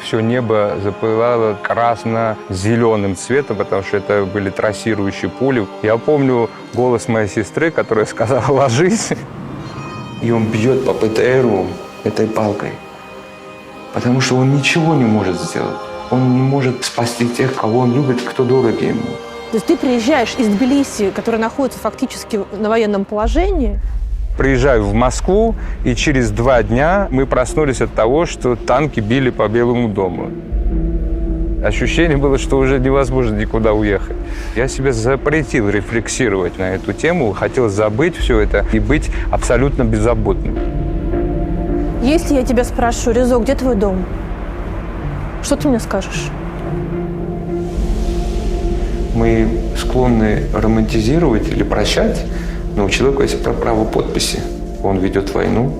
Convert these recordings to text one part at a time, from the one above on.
все небо запылало красно-зеленым цветом, потому что это были трассирующие пули. Я помню голос моей сестры, которая сказала «ложись». И он бьет по ПТРу этой палкой, потому что он ничего не может сделать. Он не может спасти тех, кого он любит, кто дорог ему. То есть ты приезжаешь из Тбилиси, который находится фактически на военном положении. Приезжаю в Москву, и через 2 дня мы проснулись от того, что танки били по Белому дому. Ощущение было, что уже невозможно никуда уехать. Я себе запретил рефлексировать на эту тему, хотел забыть все это и быть абсолютно беззаботным. Если я тебя спрошу, Резо, где твой дом? Что ты мне скажешь? Мы склонны романтизировать или прощать, но у человека есть право подписи. Он ведет войну,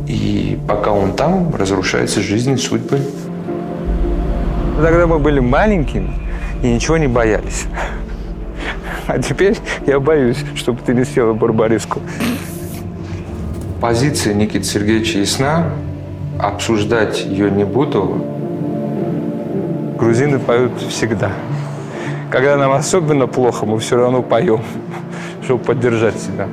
и пока он там, разрушается жизнь и судьбы. Тогда мы были маленькими и ничего не боялись. А теперь я боюсь, чтобы ты не съела барбариску. Позиция Никиты Сергеевича ясна. Обсуждать ее не буду. Грузины поют всегда. Когда нам особенно плохо, мы все равно поем, чтобы поддержать себя.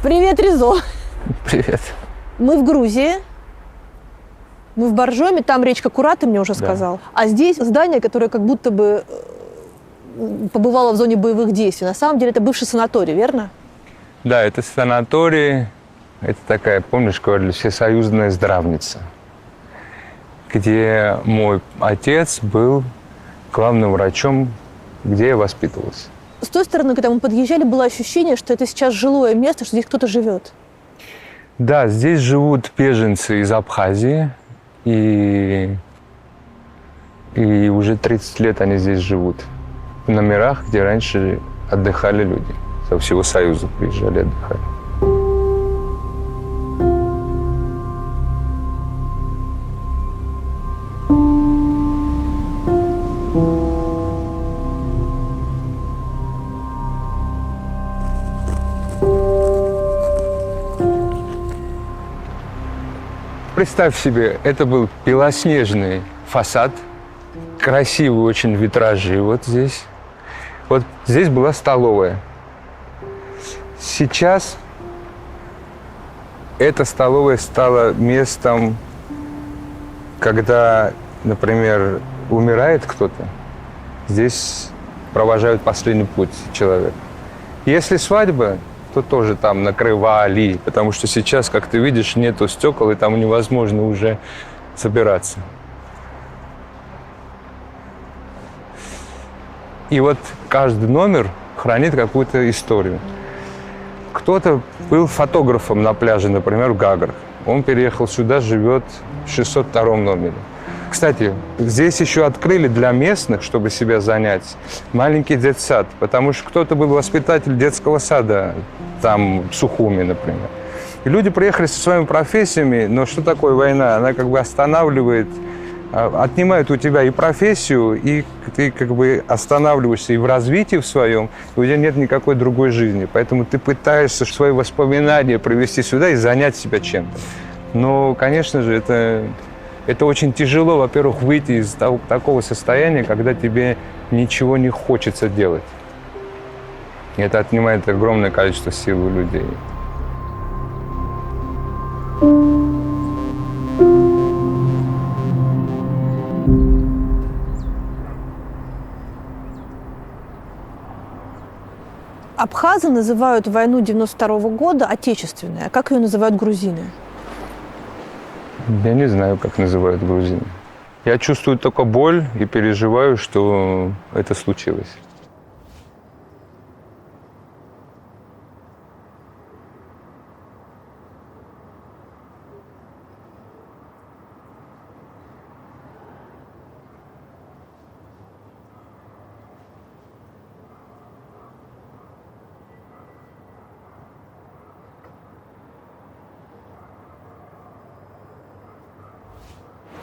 Привет, Резо. Привет. Мы в Грузии. Мы в Боржоме, там речка Кура, ты мне уже сказал. А здесь здание, которое как будто бы побывало в зоне боевых действий. На самом деле это бывший санаторий, верно? Да, это санаторий. Это такая, помнишь, говорили, всесоюзная здравница, где мой отец был главным врачом, где я воспитывался. С той стороны, когда мы подъезжали, было ощущение, что это сейчас жилое место, что здесь кто-то живет. Да, здесь живут беженцы из Абхазии, и уже 30 лет они здесь живут. В номерах, где раньше отдыхали люди. Со всего Союза приезжали, отдыхали. Представь себе, это был белоснежный фасад, красивые очень витражи вот здесь. Вот здесь была столовая. Сейчас эта столовая стала местом, когда, например, умирает кто-то, здесь провожают последний путь человека. Если свадьба, то тоже там накрывали, потому что сейчас, как ты видишь, нету стекол, и там невозможно уже собираться. И вот каждый номер хранит какую-то историю. Кто-то был фотографом на пляже, например, в Гаграх. Он переехал сюда, живет в 602 номере. Кстати, здесь еще открыли для местных, чтобы себя занять, маленький детсад, потому что кто-то был воспитатель детского сада, там, в Сухуми, например. И люди приехали со своими профессиями, но что такое война? Она как бы останавливает, отнимает у тебя и профессию, и ты как бы останавливаешься и в развитии в своем, и у тебя нет никакой другой жизни. Поэтому ты пытаешься свои воспоминания привести сюда и занять себя чем-то. Но, конечно же, это очень тяжело, во-первых, выйти из такого состояния, когда тебе ничего не хочется делать. И это отнимает огромное количество сил у людей. А Абхазы называют войну 92 года отечественной, а как ее называют грузины? Я не знаю, как называют грузины. Я чувствую только боль и переживаю, что это случилось.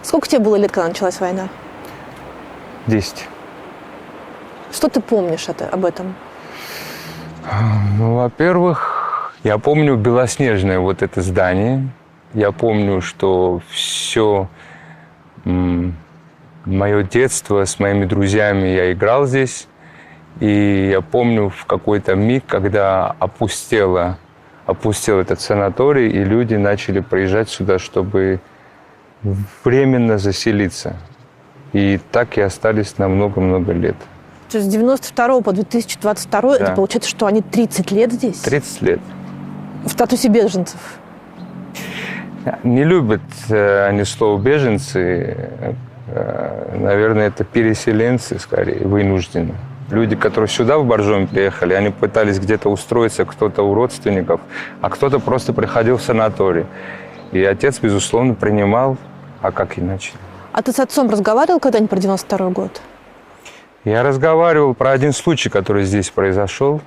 Сколько тебе было лет, когда началась война? 10. Что ты помнишь об этом? Ну, во-первых, я помню белоснежное вот это здание. Я помню, что все мое детство с моими друзьями я играл здесь. И я помню в какой-то миг, когда опустел этот санаторий, и люди начали приезжать сюда, чтобы временно заселиться. И так и остались на много-много лет. То есть с 92 по 2022, да. Это получается, что они 30 лет здесь? 30 лет. В статусе беженцев? Не любят они слово «беженцы». Наверное, это переселенцы, скорее, вынуждены. Люди, которые сюда, в Боржоми, приехали, они пытались где-то устроиться, кто-то у родственников, а кто-то просто приходил в санаторий. И отец, безусловно, принимал, а как иначе? А ты с отцом разговаривал когда-нибудь про 92 год? Я разговаривал про один случай, который здесь произошел.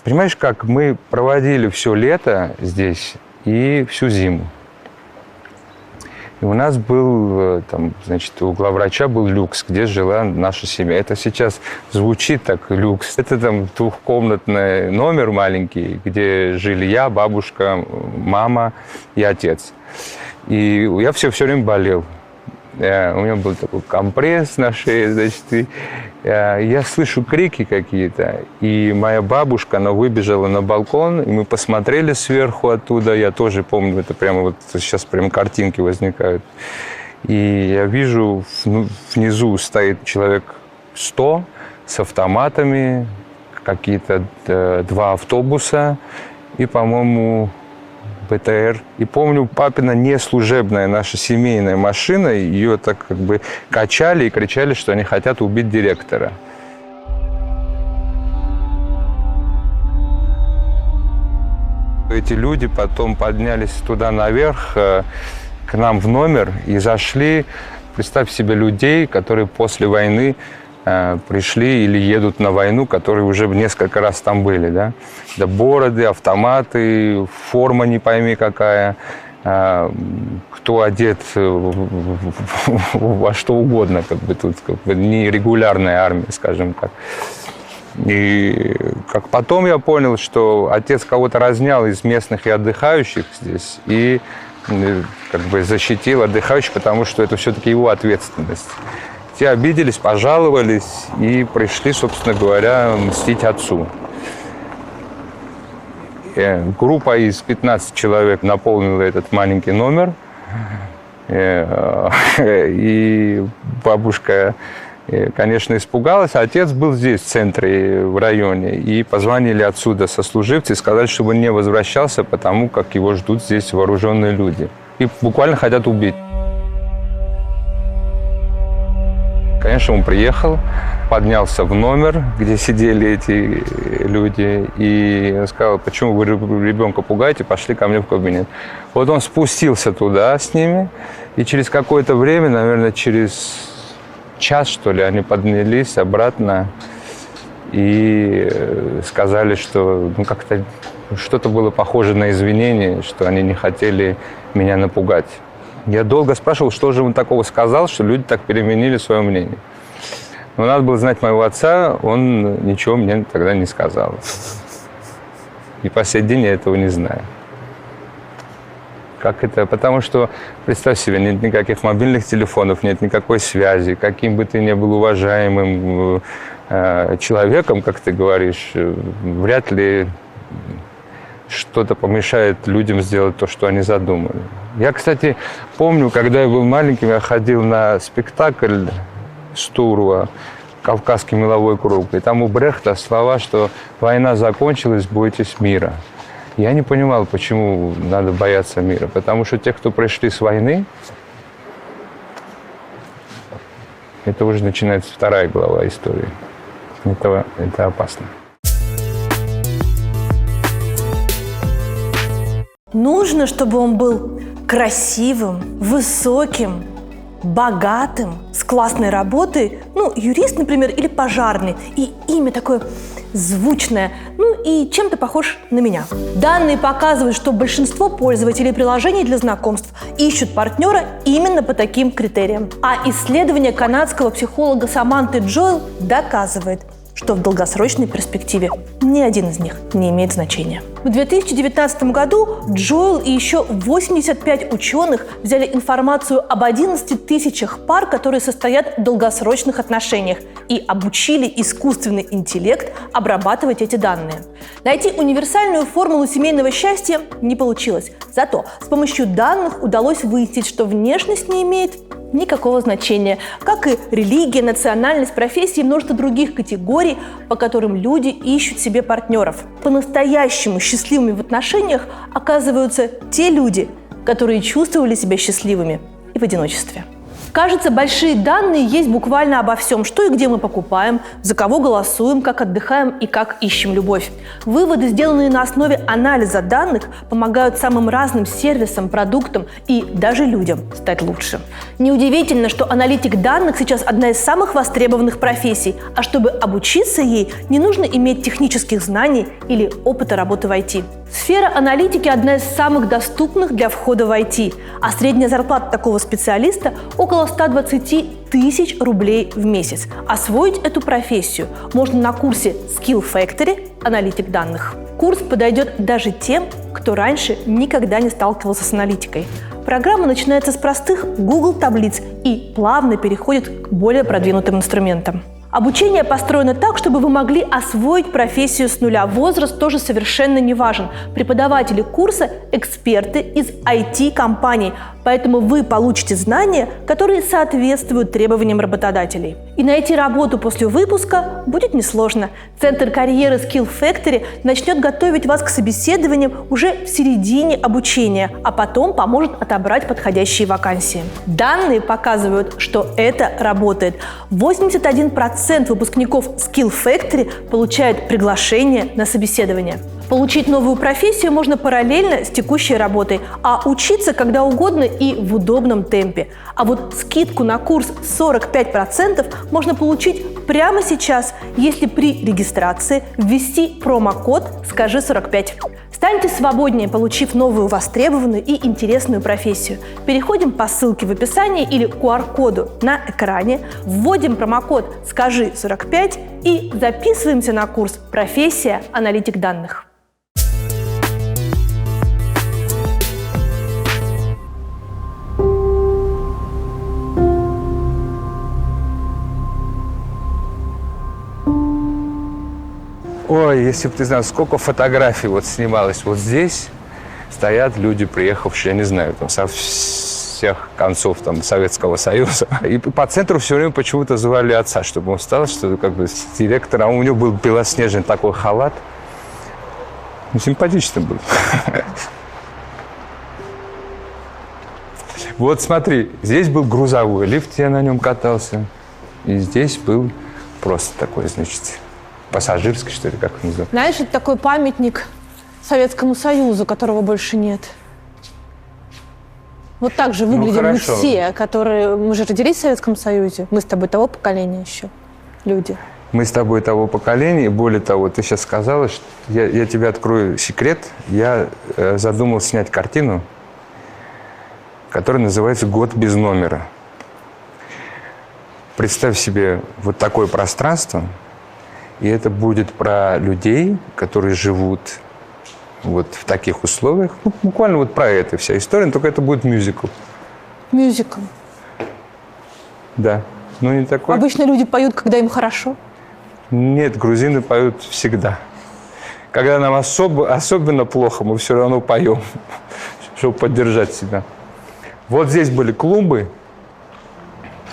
Понимаешь, как мы проводили все лето здесь и всю зиму. И у нас был, там, значит, у главврача был люкс, где жила наша семья. Это сейчас звучит так, люкс. Это там двухкомнатный номер маленький, где жили я, бабушка, мама и отец. И я все время болел. У меня был такой компресс на шее, значит, и я слышу крики какие-то, и моя бабушка, она выбежала на балкон, и мы посмотрели сверху оттуда, я тоже помню, это прямо вот сейчас прям картинки возникают, и я вижу, внизу стоит человек 100 с автоматами, какие-то 2 автобуса, и, по-моему, БТР. И помню, папина неслужебная наша семейная машина, ее так как бы качали и кричали, что они хотят убить директора. Эти люди потом поднялись туда наверх, к нам в номер и зашли. Представь себе людей, которые после войны пришли или едут на войну, которые уже несколько раз там были, да? Да, бороды, автоматы, форма не пойми какая, кто одет во что угодно, как бы тут как бы не регулярная армия, скажем так. И как потом я понял, что отец кого-то разнял из местных и отдыхающих здесь и как бы защитил отдыхающих, потому что это все-таки его ответственность. Те обиделись, пожаловались и пришли, собственно говоря, мстить отцу. Группа из 15 человек наполнила этот маленький номер. И бабушка, конечно, испугалась. Отец был здесь, в центре, в районе. И позвонили отсюда сослуживцы и сказали, чтобы он не возвращался, потому как его ждут здесь вооруженные люди. И буквально хотят убить. Конечно, он приехал, поднялся в номер, где сидели эти люди, и сказал, почему вы ребенка пугаете, пошли ко мне в кабинет. Вот он спустился туда с ними, и через какое-то время, наверное, через час, что ли, они поднялись обратно и сказали, что как-то что-то было похоже на извинение, что они не хотели меня напугать. Я долго спрашивал, что же он такого сказал, что люди так переменили свое мнение. Но надо было знать моего отца, он ничего мне тогда не сказал. И по сей день я этого не знаю. Как это? Потому что, представь себе, нет никаких мобильных телефонов, нет никакой связи. Каким бы ты ни был уважаемым человеком, как ты говоришь, вряд ли что-то помешает людям сделать то, что они задумали. Я, кстати, помню, когда я был маленьким, я ходил на спектакль Стурова Кавказский меловой круг. И там у Брехта слова, что война закончилась, бойтесь мира. Я не понимал, почему надо бояться мира. Потому что те, кто пришли с войны, это уже начинается вторая глава истории. Это опасно. Нужно, чтобы он был красивым, высоким, богатым, с классной работой, юрист, например, или пожарный, и имя такое звучное, и чем-то похож на меня. Данные показывают, что большинство пользователей приложений для знакомств ищут партнера именно по таким критериям. А исследование канадского психолога Саманты Джоэл доказывает, что в долгосрочной перспективе ни один из них не имеет значения. В 2019 году Джоэл и еще 85 ученых взяли информацию об 11 тысячах пар, которые состоят в долгосрочных отношениях, и обучили искусственный интеллект обрабатывать эти данные. Найти универсальную формулу семейного счастья не получилось. Зато с помощью данных удалось выяснить, что внешность не имеет никакого значения, как и религия, национальность, профессия и множество других категорий, по которым люди ищут себе партнеров. По-настоящему счастливыми в отношениях оказываются те люди, которые чувствовали себя счастливыми и в одиночестве. Кажется, большие данные есть буквально обо всем, что и где мы покупаем, за кого голосуем, как отдыхаем и как ищем любовь. Выводы, сделанные на основе анализа данных, помогают самым разным сервисам, продуктам и даже людям стать лучше. Неудивительно, что аналитик данных сейчас одна из самых востребованных профессий, а чтобы обучиться ей, не нужно иметь технических знаний или опыта работы в IT. Сфера аналитики – одна из самых доступных для входа в IT, а средняя зарплата такого специалиста – около 120 тысяч рублей в месяц. Освоить эту профессию можно на курсе Skill Factory «Аналитик данных». Курс подойдет даже тем, кто раньше никогда не сталкивался с аналитикой. Программа начинается с простых Google таблиц и плавно переходит к более продвинутым инструментам. Обучение построено так, чтобы вы могли освоить профессию с нуля. Возраст тоже совершенно не важен. Преподаватели курса – эксперты из IT-компаний, поэтому вы получите знания, которые соответствуют требованиям работодателей. И найти работу после выпуска будет несложно. Центр карьеры Skill Factory начнет готовить вас к собеседованиям уже в середине обучения, а потом поможет отобрать подходящие вакансии. Данные показывают, что это работает. 81% выпускников Skill Factory получают приглашение на собеседование. Получить новую профессию можно параллельно с текущей работой, а учиться когда угодно и в удобном темпе. А вот скидку на курс 45% можно получить прямо сейчас, если при регистрации ввести промокод «Скажи 45». Станьте свободнее, получив новую востребованную и интересную профессию. Переходим по ссылке в описании или QR-коду на экране, вводим промокод «Скажи 45» и записываемся на курс «Профессия аналитик данных». Ой, если бы ты знал, сколько фотографий вот снималось вот здесь, стоят люди, приехавшие, я не знаю, там, со всех концов там, Советского Союза. И по центру все время почему-то звали отца, чтобы он встал, что как бы с директором. А у него был белоснежный такой халат. Ну, симпатичный был. Вот смотри, здесь был грузовой лифт, я на нем катался. И здесь был просто такой, значит, пассажирский, что ли, как он называется. Знаешь, это такой памятник Советскому Союзу, которого больше нет. Вот так же выглядим мы все, которые... Мы же родились в Советском Союзе. Мы с тобой того поколения еще, люди. Мы с тобой того поколения. И более того, ты сейчас сказала, что я тебе открою секрет. Я задумал снять картину, которая называется «Год без номера». Представь себе вот такое пространство, и это будет про людей, которые живут вот в таких условиях. Ну, буквально вот про это вся история, только это будет мюзикл. Мюзикл. Да. Ну, не такой. Обычно люди поют, когда им хорошо. Нет, грузины поют всегда. Когда нам особенно плохо, мы все равно поем, чтобы поддержать себя. Вот здесь были клумбы,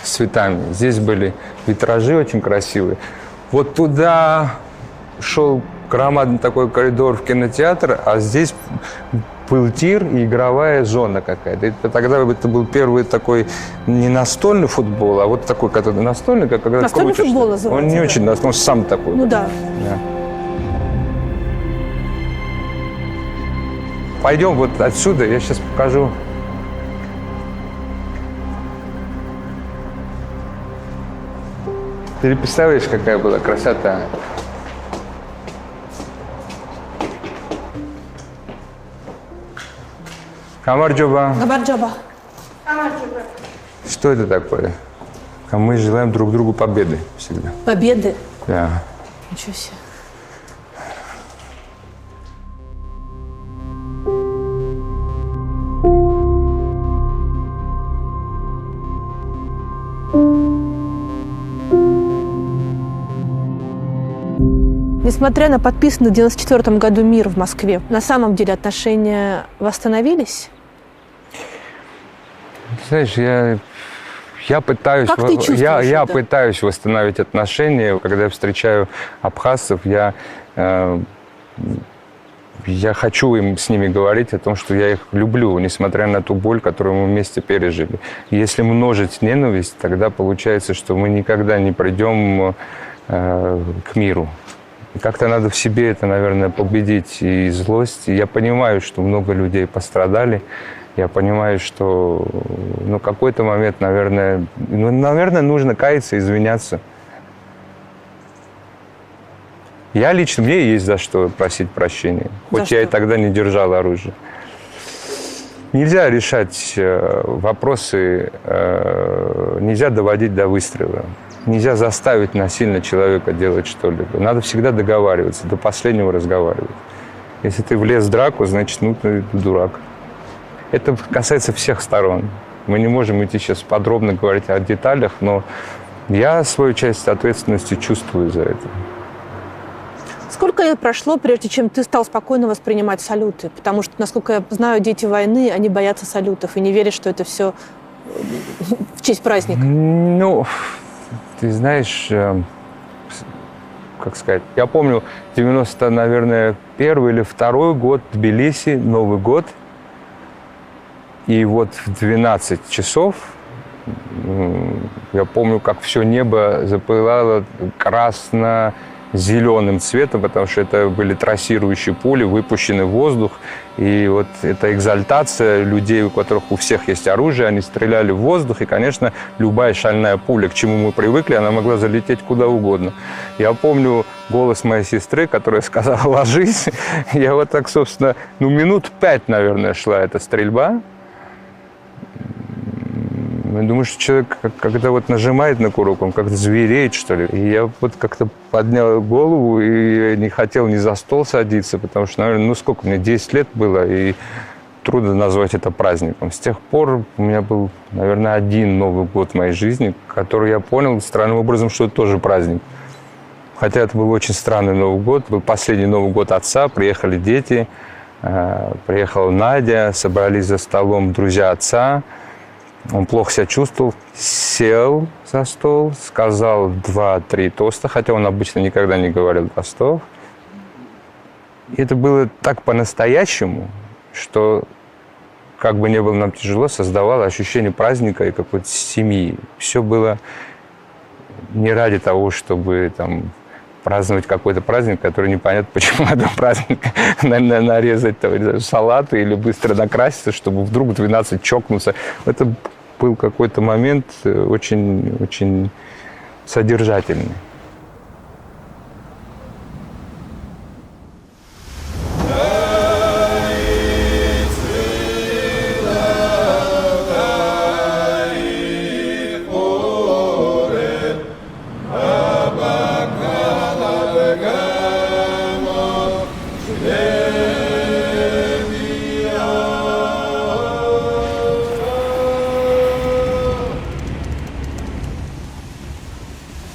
с цветами. Здесь были витражи очень красивые. Вот туда шел громадный такой коридор в кинотеатр, а здесь был тир и игровая зона какая-то. Тогда это был первый такой не настольный футбол, а вот такой, который настольный, как когда настольный крутишь. Футбол называется. Он не очень настольный, он сам такой. Ну да. Пойдем вот отсюда, я сейчас покажу. Ты представляешь, какая была красота? Камарджоба. Габарджаба. Что это такое? А мы желаем друг другу победы всегда. Победы? Да. Ничего себе. Несмотря на подписанный в 1994 году мир в Москве, на самом деле отношения восстановились? Знаешь, я пытаюсь, Как ты чувствуешь я это? пытаюсь восстановить отношения. Когда я встречаю абхазцев, я хочу с ними говорить о том, что я их люблю, несмотря на ту боль, которую мы вместе пережили. Если множить ненависть, тогда получается, что мы никогда не придем к миру. Как-то надо в себе это, наверное, победить и злость. И я понимаю, что много людей пострадали. Я понимаю, что какой-то момент, наверное, нужно каяться, извиняться. Я лично, мне есть за что просить прощения. Хоть я и тогда не держал оружие. Нельзя решать вопросы, нельзя доводить до выстрела. Нельзя заставить насильно человека делать что-либо. Надо всегда договариваться, до последнего разговаривать. Если ты влез в драку, значит, ты дурак. Это касается всех сторон. Мы не можем идти сейчас подробно говорить о деталях, но я свою часть ответственности чувствую за это. Сколько лет прошло, прежде чем ты стал спокойно воспринимать салюты? Потому что, насколько я знаю, дети войны, они боятся салютов и не верят, что это все в честь праздника. Ты знаешь, как сказать, я помню 90, наверное, первый или второй год в Тбилиси, Новый год. И вот в 12 часов, я помню, как все небо запылало красно-зеленым цветом, потому что это были трассирующие пули, выпущенный в воздух. И вот эта экзальтация людей, у которых у всех есть оружие, они стреляли в воздух. И, конечно, любая шальная пуля, к чему мы привыкли, она могла залететь куда угодно. Я помню голос моей сестры, которая сказала «ложись». Я вот так, собственно, минут 5, наверное, шла эта стрельба. Я думаю, что человек, когда вот нажимает на курок, он как-то звереет, что ли. И я вот как-то поднял голову и не хотел ни за стол садиться, потому что, наверное, сколько мне, 10 лет было, и трудно назвать это праздником. С тех пор у меня был, наверное, один Новый год в моей жизни, который я понял странным образом, что это тоже праздник. Хотя это был очень странный Новый год. Был последний Новый год отца, приехали дети, приехала Надя, собрались за столом друзья отца. Он плохо себя чувствовал, сел за стол, сказал 2-3 тоста, хотя он обычно никогда не говорил тостов. И это было так по-настоящему, что, как бы ни было нам тяжело, создавало ощущение праздника и какой-то семьи. Все было не ради того, чтобы праздновать какой-то праздник, который непонятно, почему надо праздник нарезать салаты или быстро накраситься, чтобы вдруг в 12 чокнуться. Это был какой-то момент очень, очень содержательный.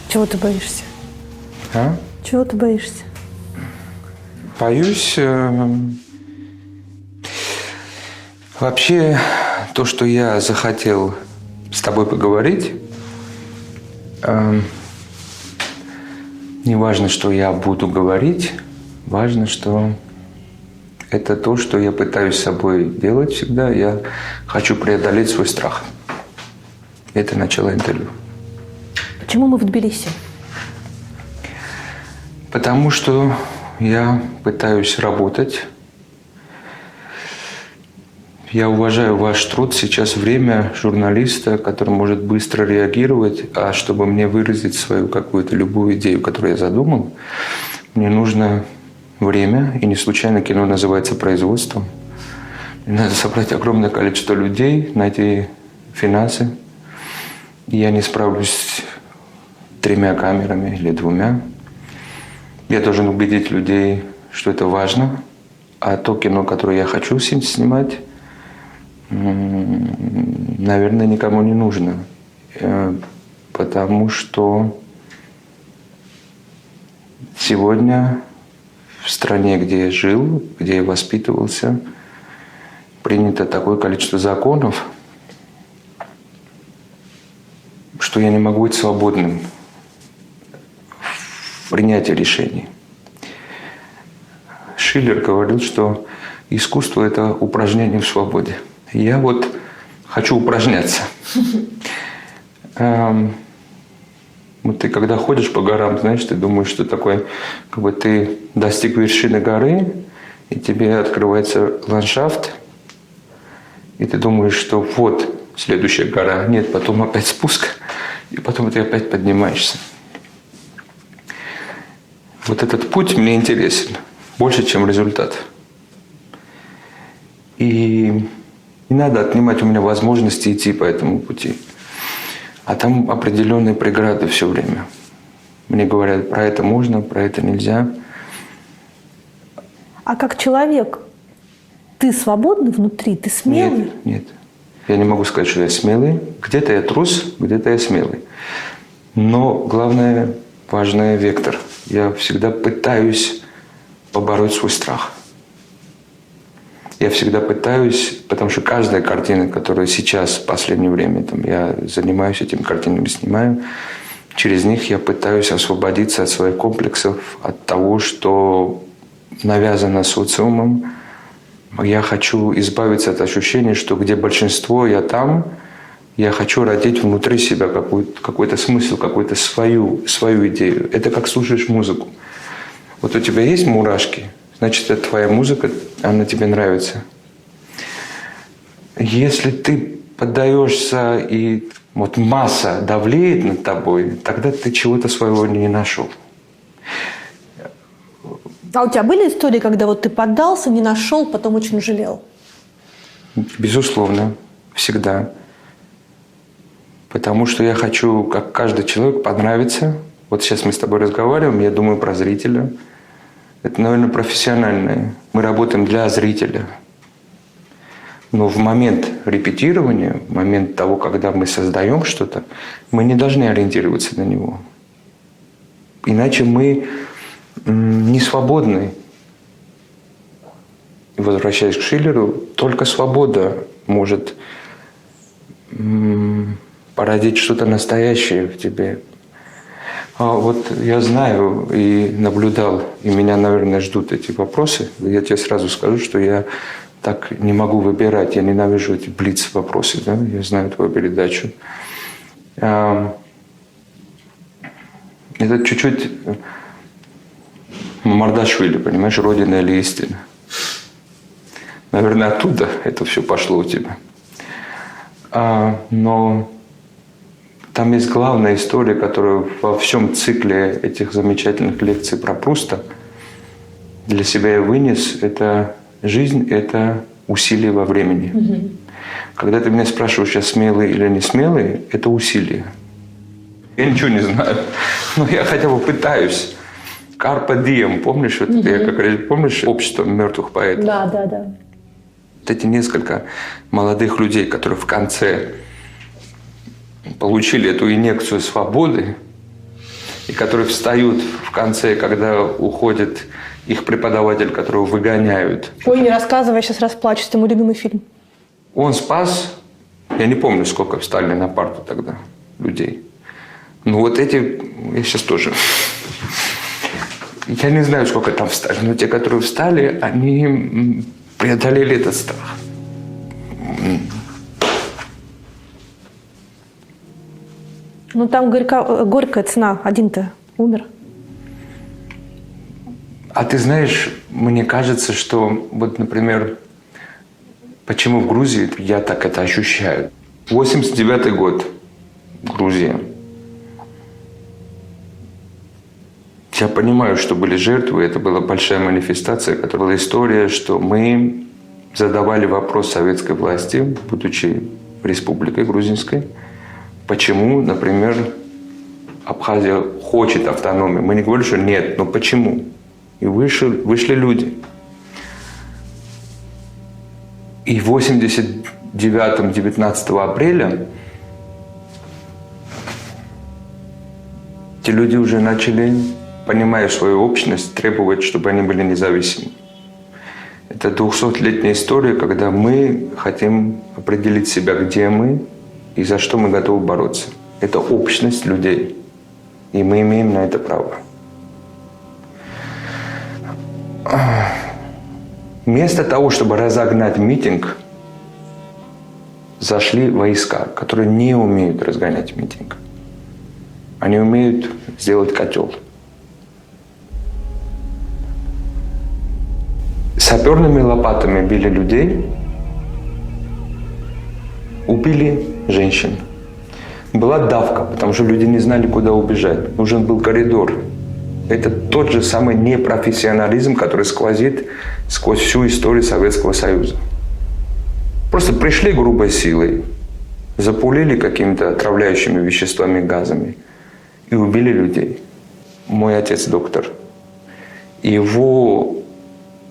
Чего ты боишься? А? Чего ты боишься? Боюсь. Вообще, то, что я захотел с тобой поговорить, Не важно, что я буду говорить, важно, что это то, что я пытаюсь с собой делать всегда. Я хочу преодолеть свой страх. Это начало интервью. Почему мы в Тбилиси? Потому что я пытаюсь работать. Я уважаю ваш труд. Сейчас время журналиста, который может быстро реагировать, а чтобы мне выразить свою какую-то любую идею, которую я задумал, мне нужно время, и не случайно кино называется производством. Мне надо собрать огромное количество людей, найти финансы. И я не справлюсь с 3 камерами или 2. Я должен убедить людей, что это важно, а то кино, которое я хочу снимать, наверное, никому не нужно. Потому что сегодня в стране, где я жил, где я воспитывался, принято такое количество законов, что я не могу быть свободным в принятии решений. Шиллер говорил, что искусство – это упражнение в свободе. Я вот хочу упражняться. Вот ты когда ходишь по горам, знаешь, ты думаешь, что такое, как бы ты достиг вершины горы, и тебе открывается ландшафт, и ты думаешь, что вот следующая гора. Нет, потом опять спуск, и потом ты опять поднимаешься. Вот этот путь мне интересен больше, чем результат. И не надо отнимать у меня возможности идти по этому пути. А там определенные преграды все время. Мне говорят, про это можно, про это нельзя. А как человек, ты свободный внутри, ты смелый? Нет. Я не могу сказать, что я смелый. Где-то я трус, где-то я смелый. Но главное, важный вектор. Я всегда пытаюсь побороть свой страх. Я всегда пытаюсь, потому что каждая картина, которая сейчас, в последнее время, я занимаюсь этими картинами, снимаю, через них я пытаюсь освободиться от своих комплексов, от того, что навязано социумом. Я хочу избавиться от ощущения, что где большинство, я там. Я хочу родить внутри себя какой-то смысл, какую-то свою идею. Это как слушаешь музыку. Вот у тебя есть мурашки, значит, это твоя музыка, она тебе нравится. Если ты поддаешься и вот масса давлеет над тобой, тогда ты чего-то своего не нашел. А у тебя были истории, когда вот ты поддался, не нашел, потом очень жалел? Безусловно, всегда. Потому что я хочу, как каждый человек, понравиться. Вот сейчас мы с тобой разговариваем, я думаю про зрителя. Это, наверное, профессиональное. Мы работаем для зрителя. Но в момент репетирования, в момент того, когда мы создаем что-то, мы не должны ориентироваться на него. Иначе мы не свободны. И возвращаясь к Шиллеру, только свобода может породить что-то настоящее в тебе. А вот я знаю и наблюдал, и меня, наверное, ждут эти вопросы. Я тебе сразу скажу, что я так не могу выбирать. Я ненавижу эти блиц-вопросы. Да? Я знаю твою передачу. Это чуть-чуть Мамардашвили, понимаешь, «Родина или истина». Наверное, оттуда это все пошло у тебя. Но там есть главная история, которую во всем цикле этих замечательных лекций про Пруста для себя я вынес. Это жизнь, это усилие во времени. Угу. Когда ты меня спрашиваешь, я смелый или не смелый, это усилие. Я ничего не знаю, но я хотя бы пытаюсь. Карпе дием, помнишь? Угу. Помнишь «Общество мертвых поэтов»? Да. Вот эти несколько молодых людей, которые в конце получили эту инъекцию свободы, и которые встают в конце, когда уходит их преподаватель, которого выгоняют. Ой, не рассказывай, сейчас расплачусь, это мой любимый фильм. Он спас, я не помню, сколько встали на парту тогда людей. Ну вот эти, я сейчас тоже... Я не знаю, сколько там встали, но те, которые встали, они преодолели этот страх. Ну там горькая цена. Один-то умер. А ты знаешь, мне кажется, что вот, например, почему в Грузии я так это ощущаю. 89-й год, Грузия. Я понимаю, что были жертвы, это была большая манифестация, это была история, что мы задавали вопрос советской власти, будучи республикой грузинской, почему, например, Абхазия хочет автономии. Мы не говорили, что нет, но почему? И вышли люди. И в 89-м, 19 апреля те люди уже начали, понимая свою общность, требовать, чтобы они были независимы. Это 200-летняя история, когда мы хотим определить себя, где мы и за что мы готовы бороться. Это общность людей. И мы имеем на это право. Вместо того, чтобы разогнать митинг, зашли войска, которые не умеют разгонять митинг. Они умеют сделать котел. Саперными лопатами били людей, убили женщин. Была давка, потому что люди не знали, куда убежать. Нужен был коридор. Это тот же самый непрофессионализм, который сквозит сквозь всю историю Советского Союза. Просто пришли грубой силой, запулили какими-то отравляющими веществами, газами и убили людей. Мой отец доктор. Его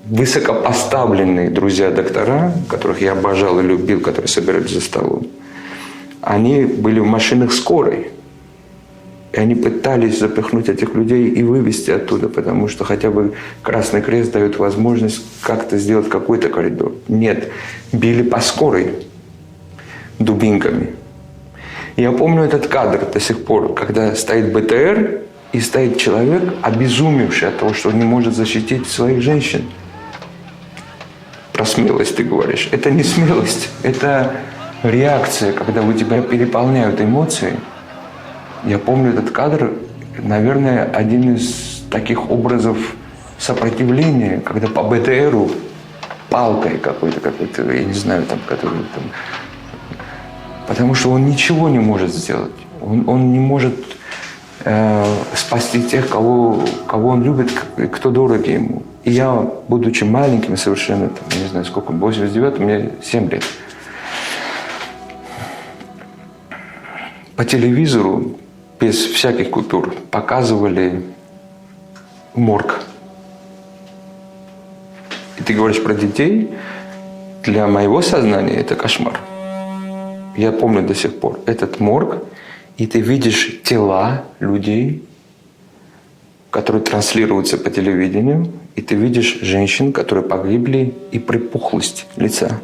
высокопоставленные друзья-доктора, которых я обожал и любил, которые собирались за столом, они были в машинах скорой. И они пытались запихнуть этих людей и вывести оттуда, потому что хотя бы Красный Крест дает возможность как-то сделать какой-то коридор. Нет, били по скорой дубинками. Я помню этот кадр до сих пор, когда стоит БТР и стоит человек, обезумевший от того, что он не может защитить своих женщин. Про смелость ты говоришь. Это не смелость, это реакция, когда у тебя переполняют эмоции. Я помню этот кадр, наверное, один из таких образов сопротивления, когда по БТРу палкой какой-то, я не знаю, там, который там... Потому что он ничего не может сделать. Он не может спасти тех, кого он любит, кто дорог ему. И я, будучи маленьким совершенно, там, я не знаю, сколько, 89, мне 7 лет. По телевизору без всяких купюр показывали морг. И ты говоришь про детей, для моего сознания это кошмар. Я помню до сих пор этот морг, и ты видишь тела людей, которые транслируются по телевидению, и ты видишь женщин, которые погибли, и припухлость лица.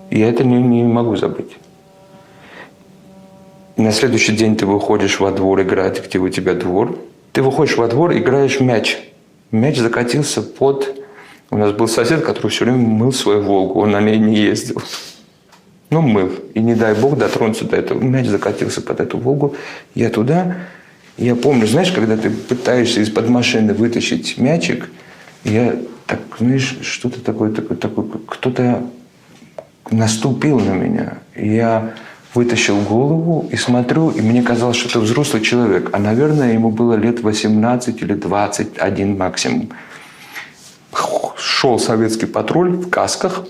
И я это не могу забыть. И на следующий день ты выходишь во двор играть, где у тебя двор. Ты выходишь во двор, играешь в мяч. Мяч закатился под... У нас был сосед, который все время мыл свою «Волгу». Он на ней не ездил. Ну, мыл. И не дай бог дотронуться до этого. Мяч закатился под эту «Волгу». Я туда... Я помню, знаешь, когда ты пытаешься из-под машины вытащить мячик, я так, знаешь, что-то такое, кто-то наступил на меня. И я вытащил голову и смотрю, и мне казалось, что это взрослый человек. А, наверное, ему было лет 18 или 21 максимум. Шел советский патруль в касках,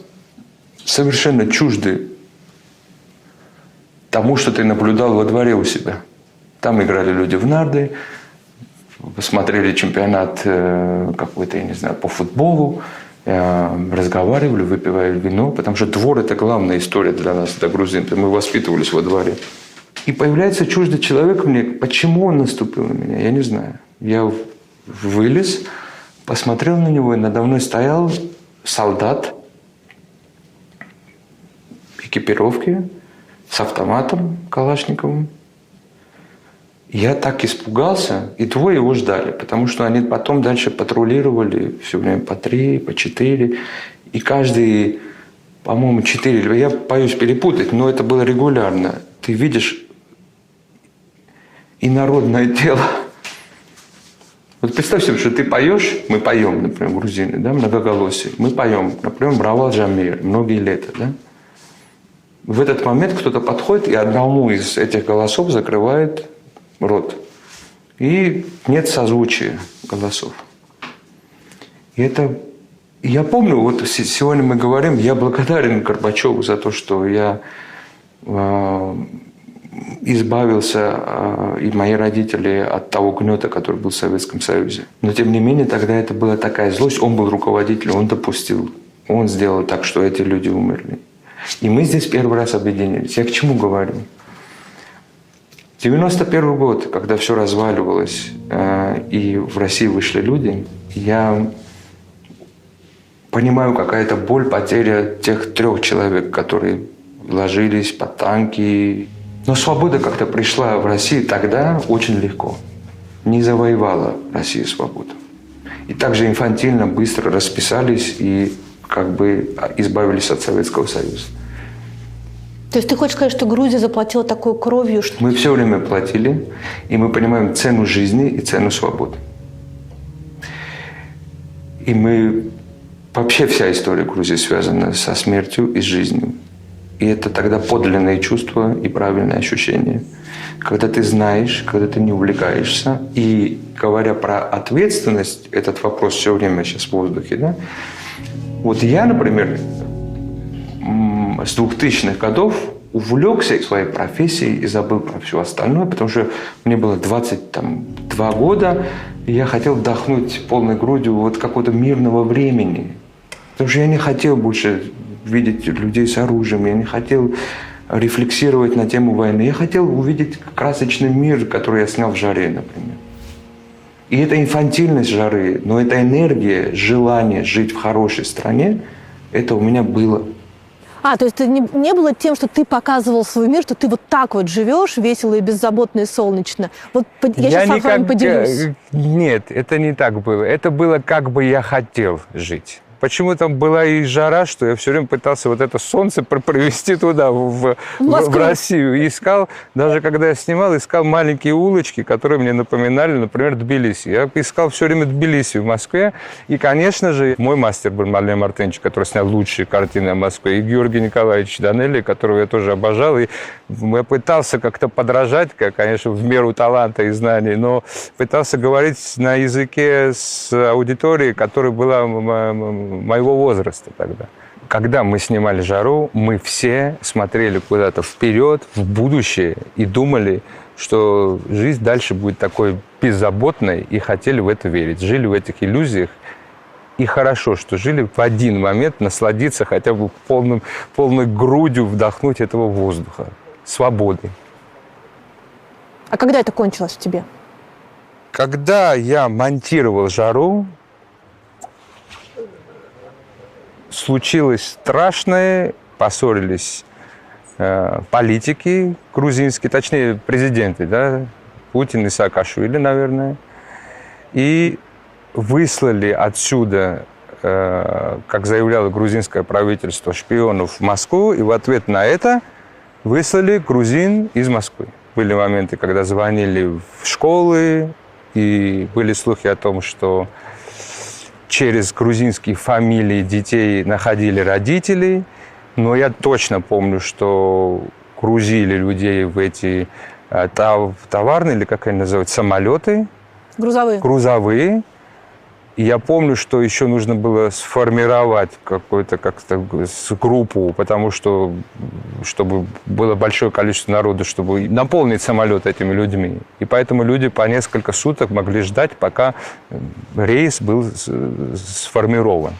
совершенно чуждый тому, что ты наблюдал во дворе у себя. Там играли люди в нарды, смотрели чемпионат какой-то, я не знаю, по футболу, разговаривали, выпивали вино, потому что двор – это главная история для нас, для грузин. Мы воспитывались во дворе. И появляется чуждый человек мне. Почему он наступил на меня? Я не знаю. Я вылез, посмотрел на него, и надо мной стоял солдат экипировки с автоматом Калашниковым Я так испугался, и двое его ждали, потому что они потом дальше патрулировали все время по 3, по 4, и каждый, по-моему, 4, я боюсь перепутать, но это было регулярно. Ты видишь инородное тело. Вот представь себе, что ты поешь, мы поем, например, грузины, да, многоголосие, мы поем, например, «Бравал Джамир», «Многие лета», да. В этот момент кто-то подходит и одному из этих голосов закрывает рот. И нет созвучия голосов. И это... Я помню, вот сегодня мы говорим, я благодарен Горбачеву за то, что я избавился, и мои родители, от того гнета, который был в Советском Союзе. Но тем не менее, тогда это была такая злость. Он был руководителем, он допустил, он сделал так, что эти люди умерли. И мы здесь первый раз объединились. Я к чему говорю? 91 год, когда все разваливалось, и в России вышли люди, я понимаю, какая-то боль, потеря тех 3 человек, которые ложились под танки. Но свобода как-то пришла в Россию тогда очень легко. Не завоевала Россия свободу. И также инфантильно, быстро расписались и как бы избавились от Советского Союза. То есть ты хочешь сказать, что Грузия заплатила такой кровью, что... Мы все время платили, и мы понимаем цену жизни и цену свободы. И мы... Вообще вся история Грузии связана со смертью и с жизнью. И это тогда подлинные чувства и правильные ощущения. Когда ты знаешь, когда ты не увлекаешься. И говоря про ответственность, этот вопрос все время сейчас в воздухе, да? Вот я, например, с 2000-х годов увлекся своей профессией и забыл про все остальное, потому что мне было 22 года, и я хотел вдохнуть полной грудью вот какого-то мирного времени. Потому что я не хотел больше видеть людей с оружием, я не хотел рефлексировать на тему войны. Я хотел увидеть красочный мир, который я снял в «Жаре», например. И это инфантильность «Жары», но эта энергия, желание жить в хорошей стране, это у меня было. То есть это не было тем, что ты показывал свой мир, что ты вот так вот живешь, весело и беззаботно и солнечно. Вот я сейчас с вами поделюсь. Нет, это не так было. Это было, как бы я хотел жить. Почему там была и жара, что я все время пытался вот это солнце провести туда, в Россию. И искал, даже когда я снимал, искал маленькие улочки, которые мне напоминали, например, Тбилиси. Я искал все время Тбилиси в Москве. И, конечно же, мой мастер был Марлен Мартынович, который снял лучшие картины о Москве. И Георгий Николаевич Данелли, которого я тоже обожал. И я пытался как-то подражать, конечно, в меру таланта и знаний, но пытался говорить на языке с аудиторией, которая была моего возраста тогда. Когда мы снимали «Жару», мы все смотрели куда-то вперед, в будущее, и думали, что жизнь дальше будет такой беззаботной, и хотели в это верить. Жили в этих иллюзиях. И хорошо, что жили в один момент насладиться хотя бы полной грудью вдохнуть этого воздуха, свободы. А когда это кончилось в тебе? Когда я монтировал «Жару», случилось страшное, поссорились политики грузинские, точнее президенты, да, Путин и Саакашвили, наверное, и выслали отсюда, как заявляло грузинское правительство, шпионов в Москву, и в ответ на это выслали грузин из Москвы. Были моменты, когда звонили в школы, и были слухи о том, что через грузинские фамилии детей находили родителей. Но я точно помню, что грузили людей в эти товарные, или как они называют, самолеты. Грузовые. И я помню, что еще нужно было сформировать какую-то как-то группу, потому что, чтобы было большое количество народу, чтобы наполнить самолет этими людьми. И поэтому люди по несколько суток могли ждать, пока рейс был сформирован.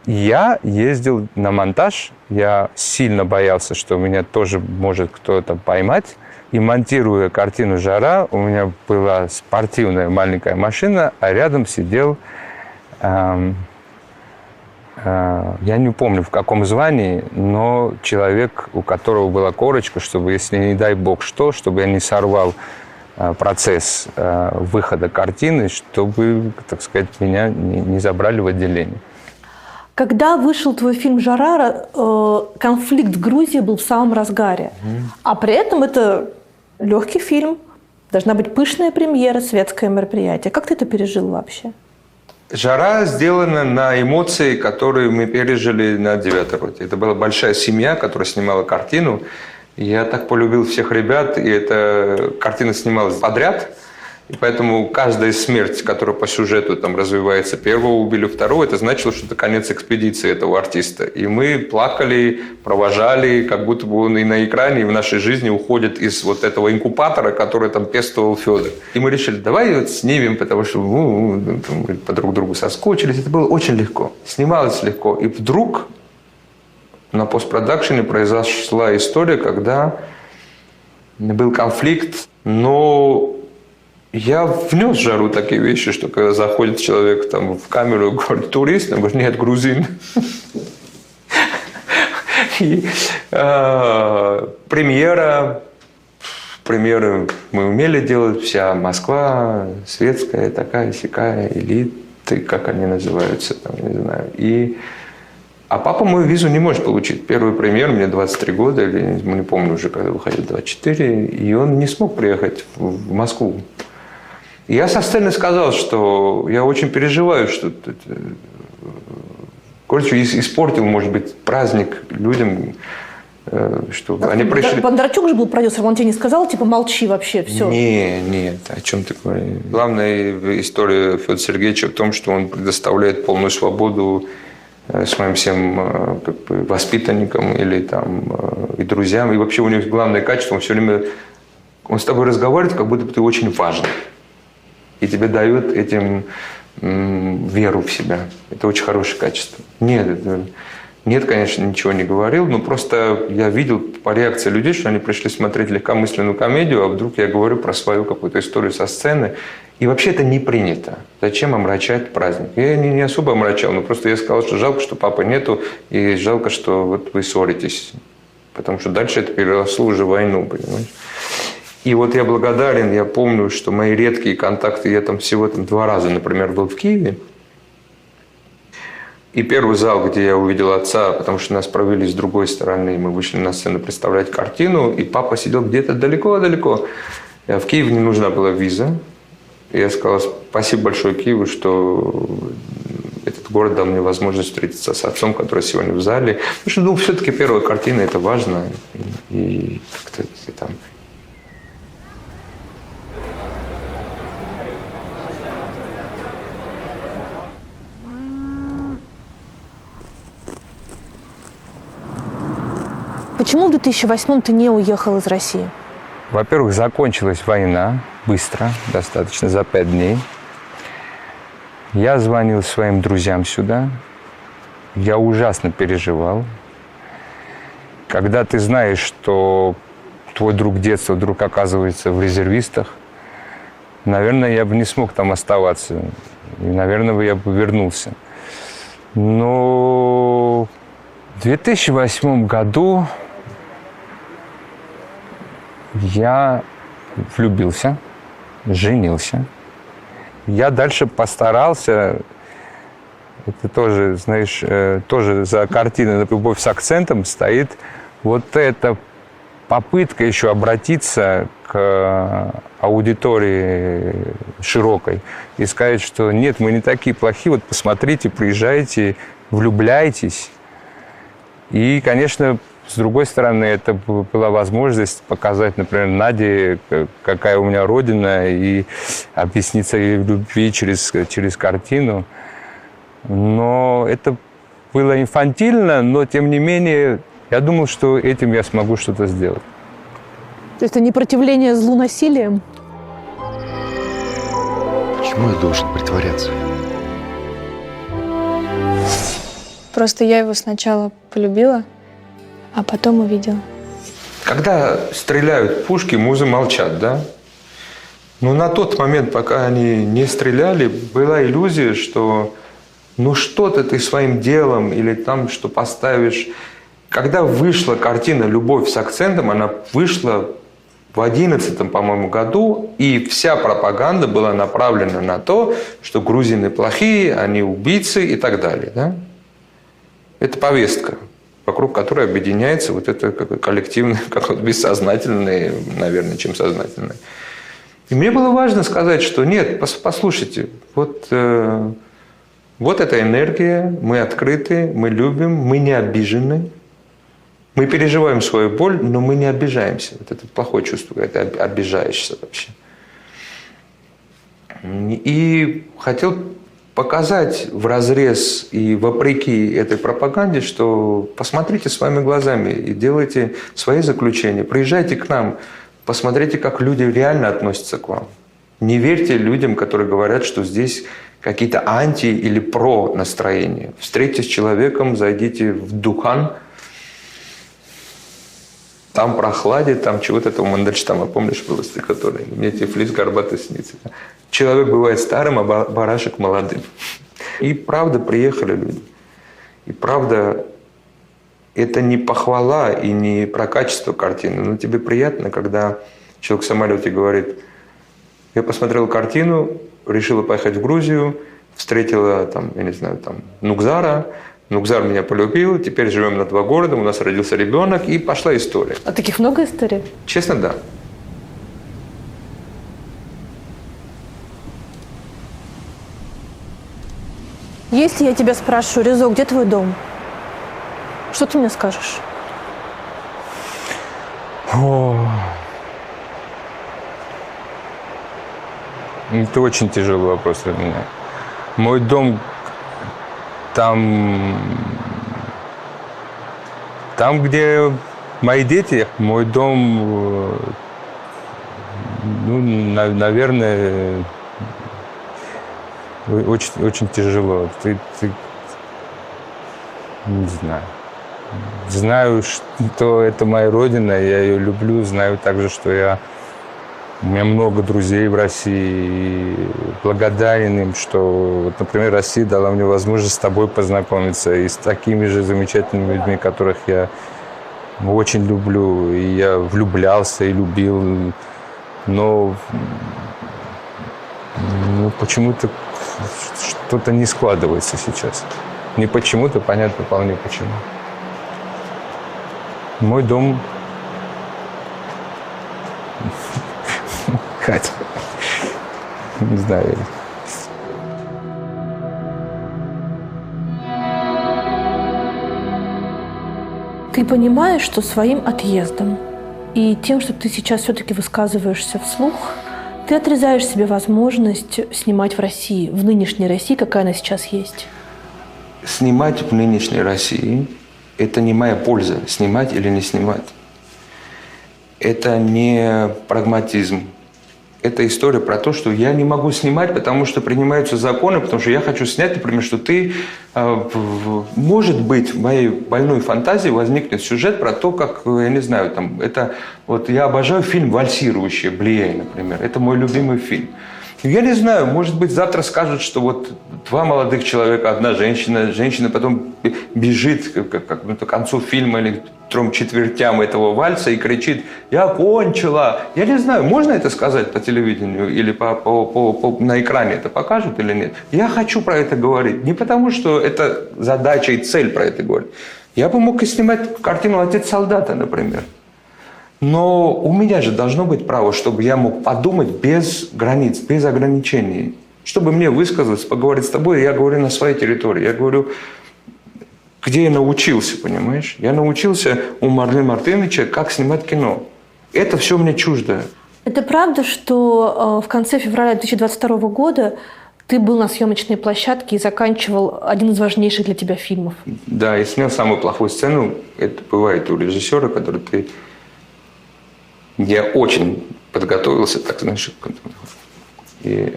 Я ездил на монтаж, я сильно боялся, что меня тоже может кто-то поймать. И монтируя картину «Жара», у меня была спортивная маленькая машина, а рядом сидел, я не помню в каком звании, но человек, у которого была корочка, чтобы, если не дай бог что, чтобы я не сорвал процесс выхода картины, чтобы, так сказать, меня не забрали в отделение. Когда вышел твой фильм «Жара», конфликт в Грузии был в самом разгаре. А при этом это легкий фильм, должна быть пышная премьера, светское мероприятие. Как ты это пережил вообще? «Жара» сделана на эмоции, которые мы пережили на 9-й роте. Это была большая семья, которая снимала картину. Я так полюбил всех ребят, и эта картина снималась подряд. И поэтому каждая смерть, которая по сюжету там развивается, первого убили, второго, это значило, что это конец экспедиции этого артиста. И мы плакали, провожали, как будто бы он и на экране, и в нашей жизни уходит из вот этого инкубатора, который там пестовал Федор. И мы решили, давай вот снимем, потому что мы по друг другу соскучились. Это было очень легко. Снималось легко. И вдруг на постпродакшене произошла история, когда был конфликт, но я внес в «Жару» такие вещи, что когда заходит человек там, в камеру и говорит «турист», он говорит «нет, грузин». Премьеры мы умели делать, вся Москва светская, такая-сякая, элиты, как они называются, там, не знаю. А папа мою визу не может получить. Первый премьер, мне 23 года, или не помню уже, когда выходил, 24, и он не смог приехать в Москву. И я со сцены сказал, что я очень переживаю, что короче, испортил, может быть, праздник людям, что они пришли... Бондарчук же был продюсером, он тебе не сказал, типа, молчи вообще, все? Нет, о чем ты говоришь? Главная история Федора Сергеевича в том, что он предоставляет полную свободу своим всем как бы, воспитанникам или там, и друзьям. И вообще у него главное качество, он все время... Он с тобой разговаривает, как будто бы ты очень важный. И тебе дает этим веру в себя. Это очень хорошее качество. Нет, конечно, ничего не говорил, но просто я видел по реакции людей, что они пришли смотреть легкомысленную комедию, а вдруг я говорю про свою какую-то историю со сцены. И вообще это не принято. Зачем омрачать праздник? Я не особо омрачал, но просто я сказал, что жалко, что папы нету, и жалко, что вот вы ссоритесь. Потому что дальше это переросло уже в войну, понимаешь? И вот я благодарен, я помню, что мои редкие контакты, я там всего 2 раза, например, был в Киеве. И первый зал, где я увидел отца, потому что нас провели с другой стороны, мы вышли на сцену представлять картину, и папа сидел где-то далеко-далеко. В Киеве не нужна была виза. И я сказал, спасибо большое Киеву, что этот город дал мне возможность встретиться с отцом, который сегодня в зале. Потому что, все-таки первая картина – это важно. И как-то там... Почему в 2008 ты не уехал из России? Во-первых, закончилась война быстро, достаточно, за 5 дней. Я звонил своим друзьям сюда. Я ужасно переживал. Когда ты знаешь, что твой друг детства вдруг оказывается в резервистах, наверное, я бы не смог там оставаться. И, наверное, я бы вернулся. Но в 2008 году я влюбился, женился. Я дальше постарался, это тоже, знаешь, тоже за картиной «Любовь с акцентом» стоит вот эта попытка еще обратиться к аудитории широкой и сказать, что нет, мы не такие плохие, вот посмотрите, приезжайте, влюбляйтесь. И, конечно, с другой стороны, это была возможность показать, например, Наде, какая у меня родина, и объясниться ей в любви через картину. Но это было инфантильно, но, тем не менее, я думал, что этим я смогу что-то сделать. То есть это непротивление злу насилием? Почему я должен притворяться? Просто я его сначала полюбила, а потом увидела. Когда стреляют пушки, музы молчат, да? Но на тот момент, пока они не стреляли, была иллюзия, что ну что-то ты своим делом или там, что поставишь. Когда вышла картина «Любовь с акцентом», она вышла в 2011, по-моему, году, и вся пропаганда была направлена на то, что грузины плохие, они убийцы и так далее. Да? Это повестка, вокруг которой объединяется вот это коллективное, какое-то бессознательное, наверное, чем сознательное. И мне было важно сказать, что нет, послушайте, вот эта энергия, мы открыты, мы любим, мы не обижены. Мы переживаем свою боль, но мы не обижаемся. Вот это плохое чувство, когда ты обижаешься вообще. И хотел показать вразрез и вопреки этой пропаганде, что посмотрите своими глазами и делайте свои заключения. Приезжайте к нам, посмотрите, как люди реально относятся к вам. Не верьте людям, которые говорят, что здесь какие-то анти- или про-настроения. Встретитесь с человеком, зайдите в Духан, там прохладе, там чего-то этого Мандельштама, помнишь, было стихотворение? Мне Тифлис горбатый снится. Человек бывает старым, а барашек молодым. И правда приехали люди. И правда, это не похвала и не про качество картины. Но тебе приятно, когда человек в самолете говорит: я посмотрел картину, решила поехать в Грузию, встретила там, я не знаю, там Нукзара. Нукзар меня полюбил, теперь живем на 2 города, у нас родился ребенок, и пошла история. А таких много историй? Честно, да. Если я тебя спрашиваю: Резо, где твой дом? Что ты мне скажешь? Это очень тяжелый вопрос для меня. Мой дом там, где мои дети, мой дом, наверное, очень, очень тяжело. Ты не знаю. Знаю, что это моя родина, я ее люблю. Знаю также, что у меня много друзей в России, и благодарен им, что, вот, например, Россия дала мне возможность с тобой познакомиться и с такими же замечательными людьми, которых я очень люблю. И я влюблялся и любил, но почему-то что-то не складывается сейчас. Не почему-то, понятно вполне почему. Мой дом... Катя. Не знаю. Ты понимаешь, что своим отъездом и тем, что ты сейчас все-таки высказываешься вслух, ты отрезаешь себе возможность снимать в России, в нынешней России, какая она сейчас есть? Снимать в нынешней России – это не моя польза, снимать или не снимать. Это не прагматизм. Это история про то, что я не могу снимать, потому что принимаются законы, потому что я хочу снять, например, что ты... Может быть, в моей больной фантазии возникнет сюжет про то, как, я не знаю, там, это... Вот я обожаю фильм «Вальсирующая» Блией, например. Это мой любимый фильм. Я не знаю, может быть, завтра скажут, что вот 2 молодых человека, 1 женщина, женщина потом бежит к концу фильма или 3/4 этого вальса и кричит: «Я кончила!» Я не знаю, можно это сказать по телевидению или на экране это покажут или нет. Я хочу про это говорить. Не потому, что это задача и цель про это говорить. Я бы мог и снимать картину «Отец солдата», например. Но у меня же должно быть право, чтобы я мог подумать без границ, без ограничений. Чтобы мне высказаться, поговорить с тобой, я говорю на своей территории. Я говорю, где я научился, понимаешь? Я научился у Марлен Мартыновича, как снимать кино. Это все мне чуждо. Это правда, что в конце февраля 2022 года ты был на съемочной площадке и заканчивал один из важнейших для тебя фильмов? Да, я снял самую плохую сцену. Это бывает у режиссера, который ты... Я очень подготовился, так знаешь, и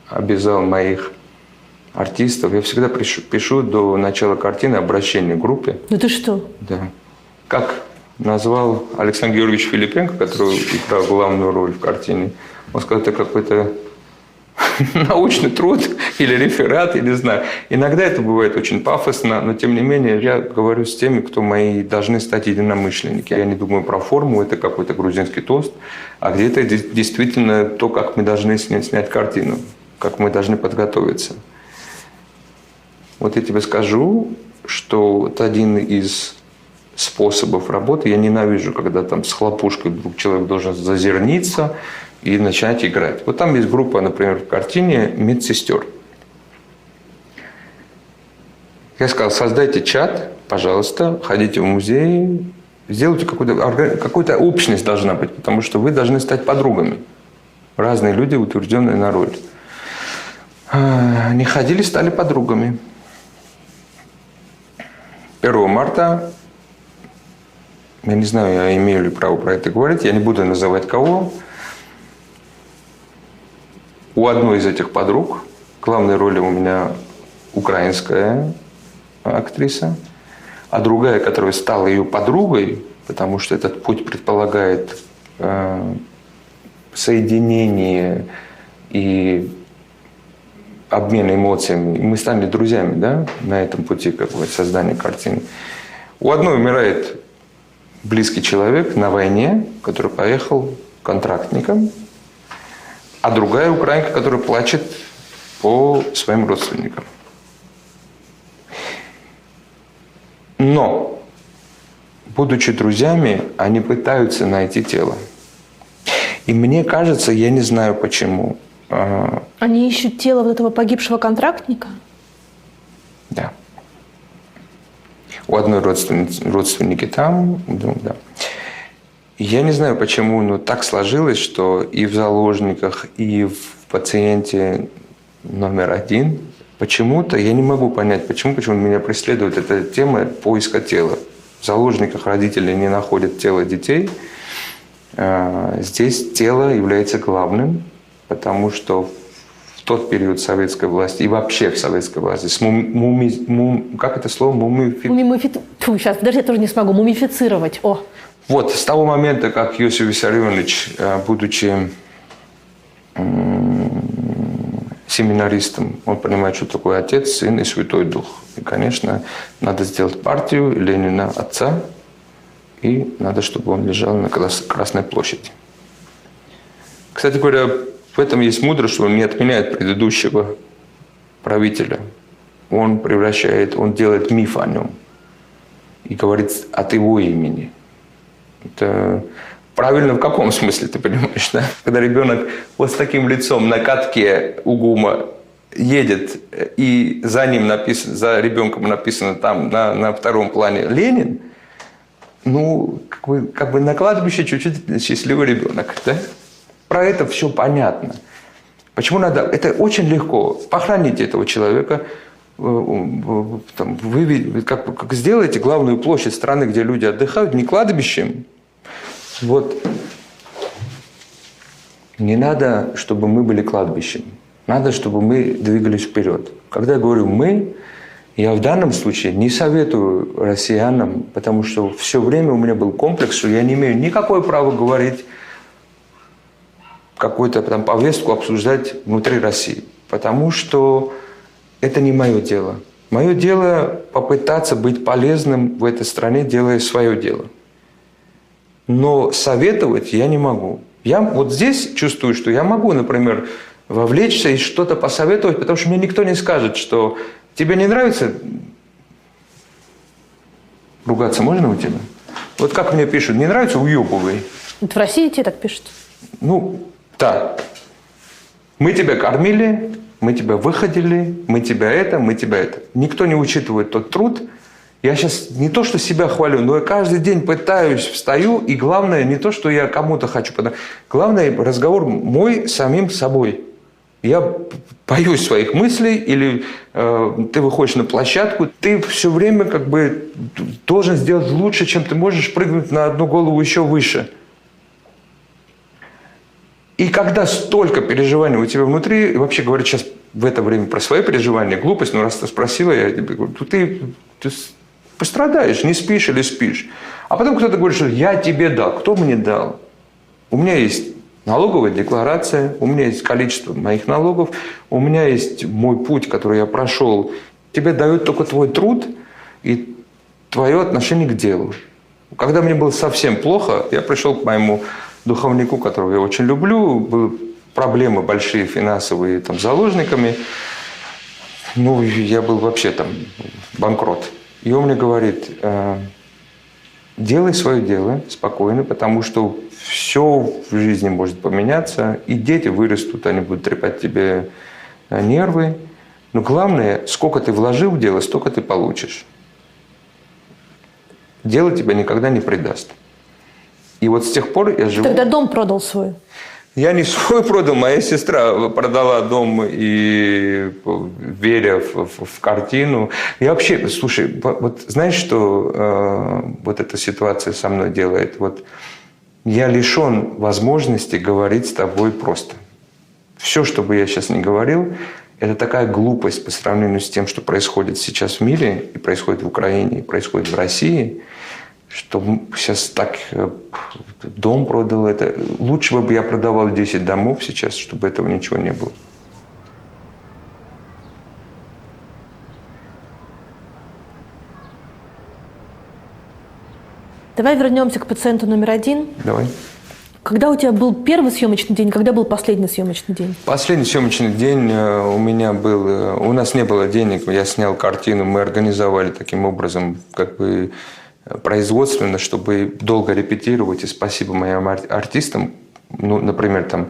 обязал моих артистов. Я всегда пишу до начала картины обращение к группе. Да ты что? Да. Как назвал Александр Георгиевич Филипенко, который играл главную роль в картине, он сказал, это какой-то научный труд или реферат, я не знаю. Иногда это бывает очень пафосно, но тем не менее я говорю с теми, кто мои должны стать единомышленники. Я не думаю про форму, это какой-то грузинский тост, а где-то действительно то, как мы должны снять картину, как мы должны подготовиться. Вот я тебе скажу, что вот один из способов работы, я ненавижу, когда там с хлопушкой вдруг человек должен зазерниться и начать играть. Вот там есть группа, например, в картине медсестер. Я сказал, создайте чат, пожалуйста, ходите в музей, сделайте какую-то общность должна быть, потому что вы должны стать подругами. Разные люди, утвержденные на роль. Не ходили, стали подругами. 1 марта, я не знаю, я имею ли право про это говорить, я не буду называть кого. У одной из этих подруг, главной роли у меня украинская актриса, а другая, которая стала ее подругой, потому что этот путь предполагает соединение и обмен эмоциями. Мы стали друзьями, да, на этом пути создания картины. У одной умирает близкий человек на войне, который поехал контрактником, а другая украинка, которая плачет по своим родственникам. Но, будучи друзьями, они пытаются найти тело. И мне кажется, я не знаю почему. Они ищут тело вот этого погибшего контрактника? Да. У одной родственники там, да. Я не знаю почему, но так сложилось, что и в заложниках, и в пациенте номер 1 почему-то, я не могу понять, почему меня преследует эта тема поиска тела. В заложниках родители не находят тело детей. Здесь тело является главным, потому что в тот период советской власти и вообще в советской власти как это слово? Сейчас, подожди, я тоже не смогу. Мумифицировать. Вот, с того момента, как Иосиф Виссарионович, будучи семинаристом, он понимает, что такое Отец, Сын и Святой Дух. И, конечно, надо сделать партию Ленина отца, и надо, чтобы он лежал на Красной площади. Кстати говоря, в этом есть мудрость, что он не отменяет предыдущего правителя. Он делает миф о нем и говорит от его имени. Это правильно в каком смысле, ты понимаешь, да? Когда ребенок вот с таким лицом на катке у ГУМа едет, и за ним написано, за ребенком написано там на втором плане Ленин, как бы на кладбище чуть-чуть счастливый ребенок, да? Про это все понятно. Почему надо? Это очень легко. Похороните этого человека, как сделайте главную площадь страны, где люди отдыхают, не кладбищем. Вот. Не надо, чтобы мы были кладбищем. Надо, чтобы мы двигались вперед. Когда я говорю «мы», я в данном случае не советую россиянам, потому что все время у меня был комплекс, что я не имею никакого права говорить, какую-то там повестку обсуждать внутри России. Потому что это не мое дело. Мое дело попытаться быть полезным в этой стране, делая свое дело. Но советовать я не могу. Я вот здесь чувствую, что я могу, например, вовлечься и что-то посоветовать, потому что мне никто не скажет, что тебе не нравится. Ругаться можно у тебя? Вот как мне пишут, не нравится, уебывай. В России тебе так пишут? Да. Мы тебя кормили, мы тебя выходили, мы тебя это. Никто не учитывает тот труд. Я сейчас не то, что себя хвалю, но я каждый день пытаюсь, встаю, и главное не то, что я кому-то хочу подать. Главное, разговор мой с самим собой. Я боюсь своих мыслей, или ты выходишь на площадку, ты все время как бы должен сделать лучше, чем ты можешь, прыгнуть на одну голову еще выше. И когда столько переживаний у тебя внутри, и вообще говорить сейчас в это время про свои переживания, глупость, но раз ты спросила, я тебе говорю, ты пострадаешь, не спишь или спишь. А потом кто-то говорит, что я тебе дал. Кто мне дал? У меня есть налоговая декларация, у меня есть количество моих налогов, у меня есть мой путь, который я прошел. Тебе дают только твой труд и твое отношение к делу. Когда мне было совсем плохо, я пришел к моему духовнику, которого я очень люблю, были проблемы большие финансовые там, с заложниками. Ну, я был вообще там банкрот. И он мне говорит, делай свое дело спокойно, потому что все в жизни может поменяться, и дети вырастут, они будут трепать тебе нервы. Но главное, сколько ты вложил в дело, столько ты получишь. Дело тебя никогда не предаст. И вот с тех пор я живу... Тогда дом продал свой. Я не свой продал, моя сестра продала дом, и веря в картину. Я вообще, слушай, вот знаешь, что вот эта ситуация со мной делает? Вот я лишен возможности говорить с тобой просто. Все, что бы я сейчас не говорил, это такая глупость по сравнению с тем, что происходит сейчас в мире, и происходит в Украине, и происходит в России, что сейчас так дом продал. Это лучше бы я продавал 10 домов сейчас, чтобы этого ничего не было. Давай вернемся к пациенту номер 1. Давай. Когда у тебя был первый съемочный день, когда был последний съемочный день? Последний съемочный день у меня был... У нас не было денег, я снял картину, мы организовали таким образом как бы производственно, чтобы долго репетировать. И спасибо моим артистам. Ну, например, там...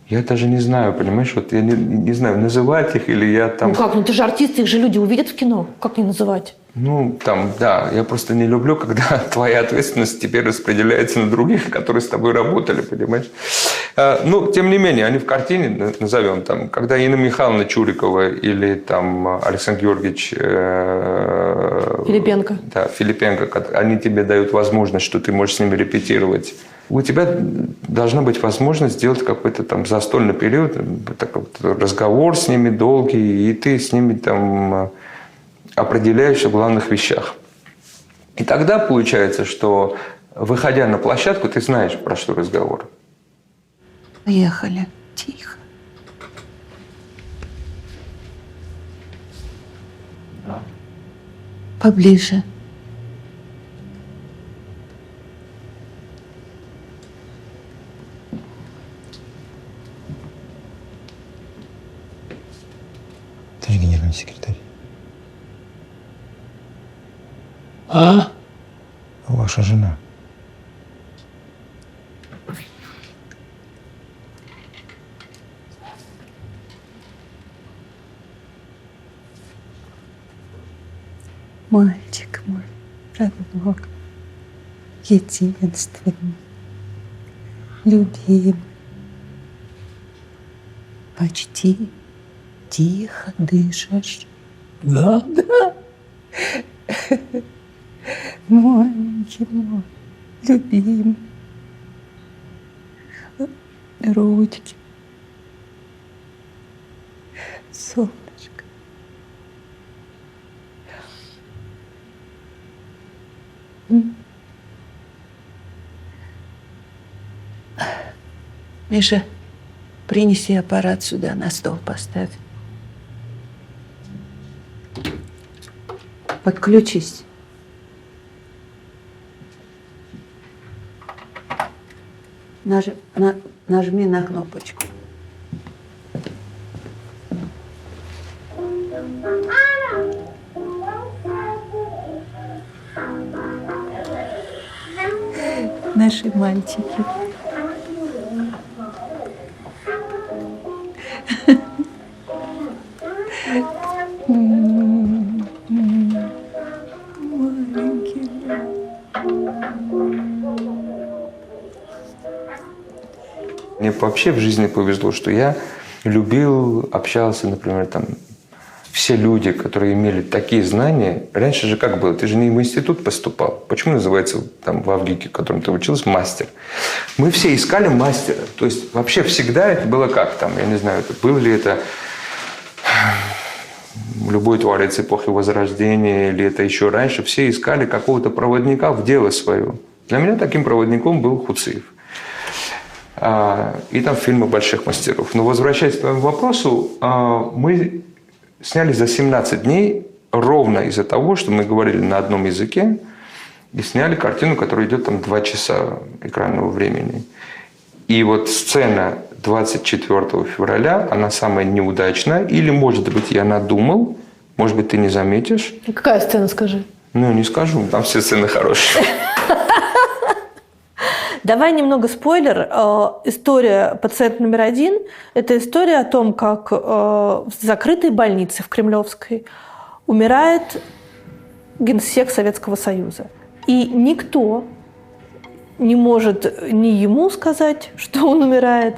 Я даже не знаю, понимаешь, вот я не знаю, называть их или я там... Ну как, ну ты же артист, их же люди увидят в кино. Как не называть? Ну, там, да, я просто не люблю, когда твоя ответственность теперь распределяется на других, которые с тобой работали, понимаешь? Ну, тем не менее, они в картине, назовем там, когда Инна Михайловна Чурикова или там Александр Георгиевич... Филипенко. Да, Филипенко, они тебе дают возможность, что ты можешь с ними репетировать. У тебя должна быть возможность сделать какой-то там застольный период, такой разговор с ними долгий, и ты с ними там определяешься в главных вещах. И тогда получается, что, выходя на площадку, ты знаешь, про что разговор. Поехали. Тихо. Поближе. Ты же генеральный секретарь. А? Ваша жена. Мальчик мой, родной, единственный, любимый. Почти тихо дышишь. Да? Маленький мой, любимый. Ручки. Солнышко. Миша, принеси аппарат сюда, на стол поставь. Подключись. Нажми на кнопочку. Наши мальчики. Мне вообще в жизни повезло, что я любил, общался, например, там, все люди, которые имели такие знания. Раньше же как было? Ты же не в институт поступал. Почему называется там в Авгике, в котором ты учился, мастер? Мы все искали мастера. То есть вообще всегда это было как там, я не знаю, было ли это любой творец эпохи Возрождения или это еще раньше. Все искали какого-то проводника в дело свое. Для меня таким проводником был Хуциев. И там фильмы больших мастеров. Но возвращаясь к твоему вопросу, мы сняли за 17 дней ровно из-за того, что мы говорили на одном языке, и сняли картину, которая идет там 2 часа экранного времени. И вот сцена 24 февраля, она самая неудачная. Или, может быть, я надумал, может быть, ты не заметишь. Какая сцена, скажи? Ну, не скажу, там все сцены хорошие. Давай немного спойлер. История «Пациент номер 1» – это история о том, как в закрытой больнице в Кремлевской умирает генсек Советского Союза. И никто не может ни ему сказать, что он умирает,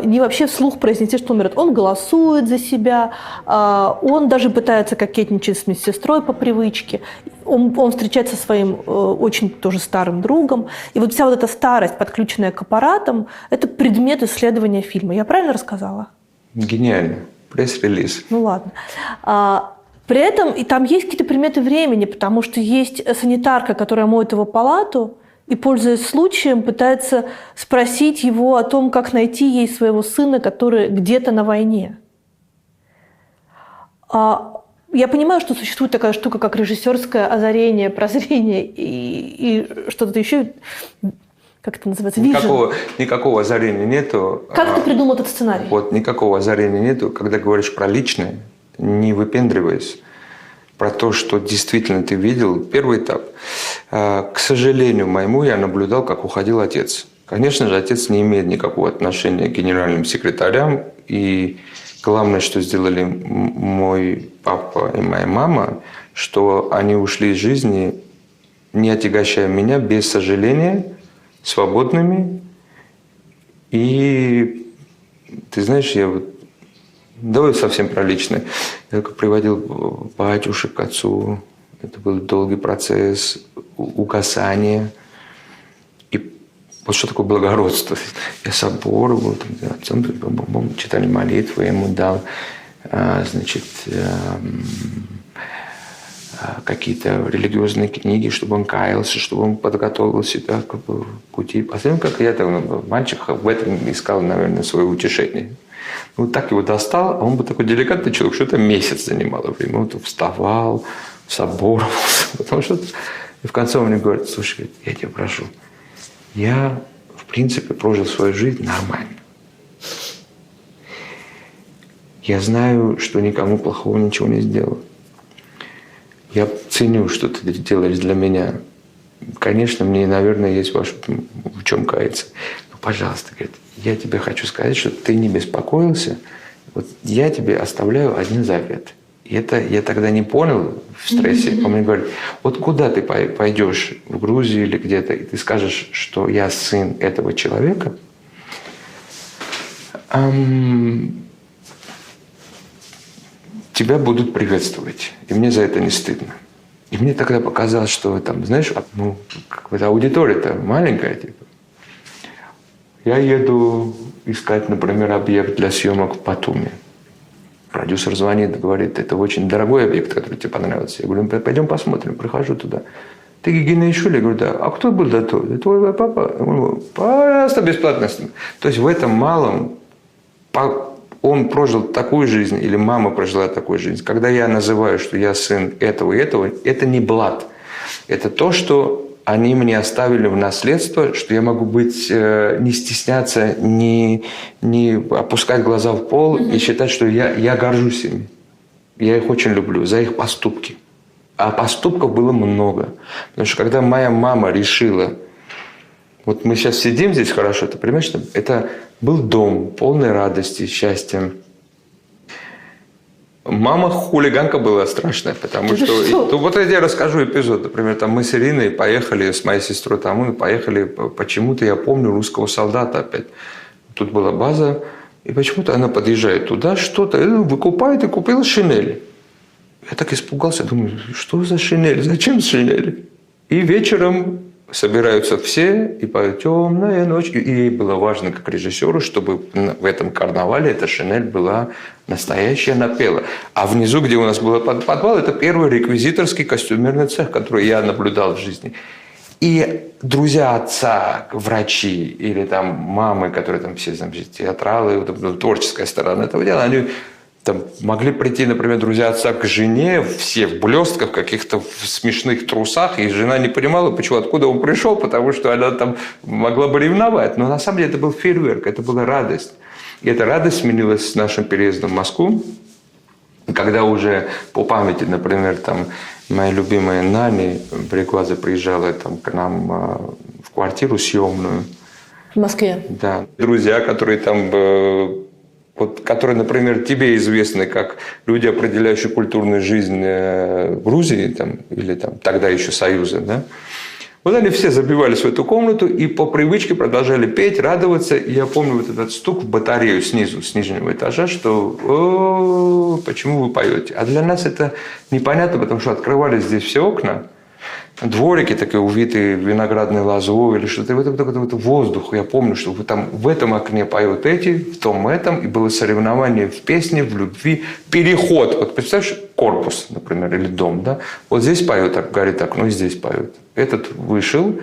ни вообще вслух произнести, что он умирает. Он голосует за себя, он даже пытается кокетничать с медсестрой по привычке. Он встречается со своим очень тоже старым другом. И вот вся вот эта старость, подключенная к аппаратам, это предмет исследования фильма. Я правильно рассказала? Гениально. Пресс-релиз. Ну ладно. При этом и там есть какие-то приметы времени, потому что есть санитарка, которая моет его палату, и, пользуясь случаем, пытается спросить его о том, как найти ей своего сына, который где-то на войне. Я понимаю, что существует такая штука, как режиссерское озарение, прозрение и что-то еще, как это называется, Никакого озарения нету. Как ты придумал этот сценарий? Вот никакого озарения нету. Когда говоришь про личное, не выпендриваясь, про то, что действительно ты видел, первый этап. К сожалению моему, я наблюдал, как уходил отец. Конечно же, отец не имеет никакого отношения к генеральным секретарям. И главное, что сделали мой папа и моя мама, что они ушли из жизни, не отягощая меня, без сожаления, свободными. И ты знаешь, давай совсем про личное. Я приводил батюшек к отцу. Это был долгий процесс угасания. И вот что такое благородство? Я собор был, отцом читали молитвы, я ему дал, какие-то религиозные книги, чтобы он каялся, чтобы он подготовил себя к пути. Посмотрим, как я мальчик в этом искал, наверное, свое утешение. Вот так его достал, а он был такой деликатный человек, что это месяц занимало время. Он вставал, соборовался. Потому что и в конце он мне говорит: слушай, я тебя прошу, я, в принципе, прожил свою жизнь нормально. Я знаю, что никому плохого ничего не сделал. Я ценю, что ты делаешь для меня. Конечно, мне, наверное, есть в чем каяться. Но, пожалуйста, говорит, я тебе хочу сказать, что ты не беспокоился. Вот я тебе оставляю один завет. И это я тогда не понял в стрессе. Он мне говорит: вот куда ты пойдешь, в Грузию или где-то, и ты скажешь, что я сын этого человека, тебя будут приветствовать. И мне за это не стыдно. И мне тогда показалось, что там, знаешь, какая-то аудитория-то маленькая, типа. Я еду искать, например, объект для съемок в Батуми. Продюсер звонит, говорит: это очень дорогой объект, который тебе понравился. Я говорю: пойдем посмотрим. Прихожу туда. Ты Гигина Ишули? Я говорю: да. А кто был до того? Твой папа? Пожалуйста, бесплатно. То есть в этом малом он прожил такую жизнь, или мама прожила такую жизнь. Когда я называю, что я сын этого и этого, это не блат. Это то, что они мне оставили в наследство, что я могу быть, не стесняться, не опускать глаза в пол и считать, что я горжусь ими. Я их очень люблю за их поступки. А поступков было много. Потому что когда моя мама решила, вот мы сейчас сидим здесь хорошо, ты понимаешь, это был дом полной радости, счастья. Мама хулиганка была страшная, потому что... Вот я тебе расскажу эпизод. Например, там мы с Ириной поехали, с моей сестрой там, мы поехали, почему-то я помню русского солдата опять. Тут была база, и почему-то она подъезжает туда, что-то выкупает и купила шинель. Я так испугался, думаю, что за шинель, зачем шинель? И вечером собираются все и поют «Темная ночь». И ей было важно, как режиссеру, чтобы в этом карнавале эта шинель была настоящая, напела. А внизу, где у нас был подвал, это первый реквизиторский костюмерный цех, который я наблюдал в жизни. И друзья отца, врачи или там мамы, которые там все там, театралы, вот, творческая сторона этого дела, они там могли прийти, например, друзья отца к жене, все в блестках, каких-то в смешных трусах, и жена не понимала, почему, откуда он пришел, потому что она там могла бы ревновать. Но на самом деле это был фейерверк, это была радость. И эта радость сменилась с нашим переездом в Москву, когда уже по памяти, например, там моя любимая Нани Брикваза приезжала там, к нам в квартиру съемную. В Москве? Да. Друзья, которые там, вот, которые, например, тебе известны как люди, определяющие культурную жизнь Грузии там, или там, тогда еще Союза, да? Вот они все забивались в эту комнату и по привычке продолжали петь, радоваться. И я помню вот этот стук в батарею снизу, с нижнего этажа, что почему вы поете? А для нас это непонятно, потому что открывались здесь все окна, дворики такие увитые виноградной лозой или что-то. Вот воздух. Я помню, что вы там в этом окне поют эти, в том этом. И было соревнование в песне, в любви. Переход. Вот представляешь, корпус, например, или дом. Да? Вот здесь поют, горит окно, и здесь поют. Этот вышел,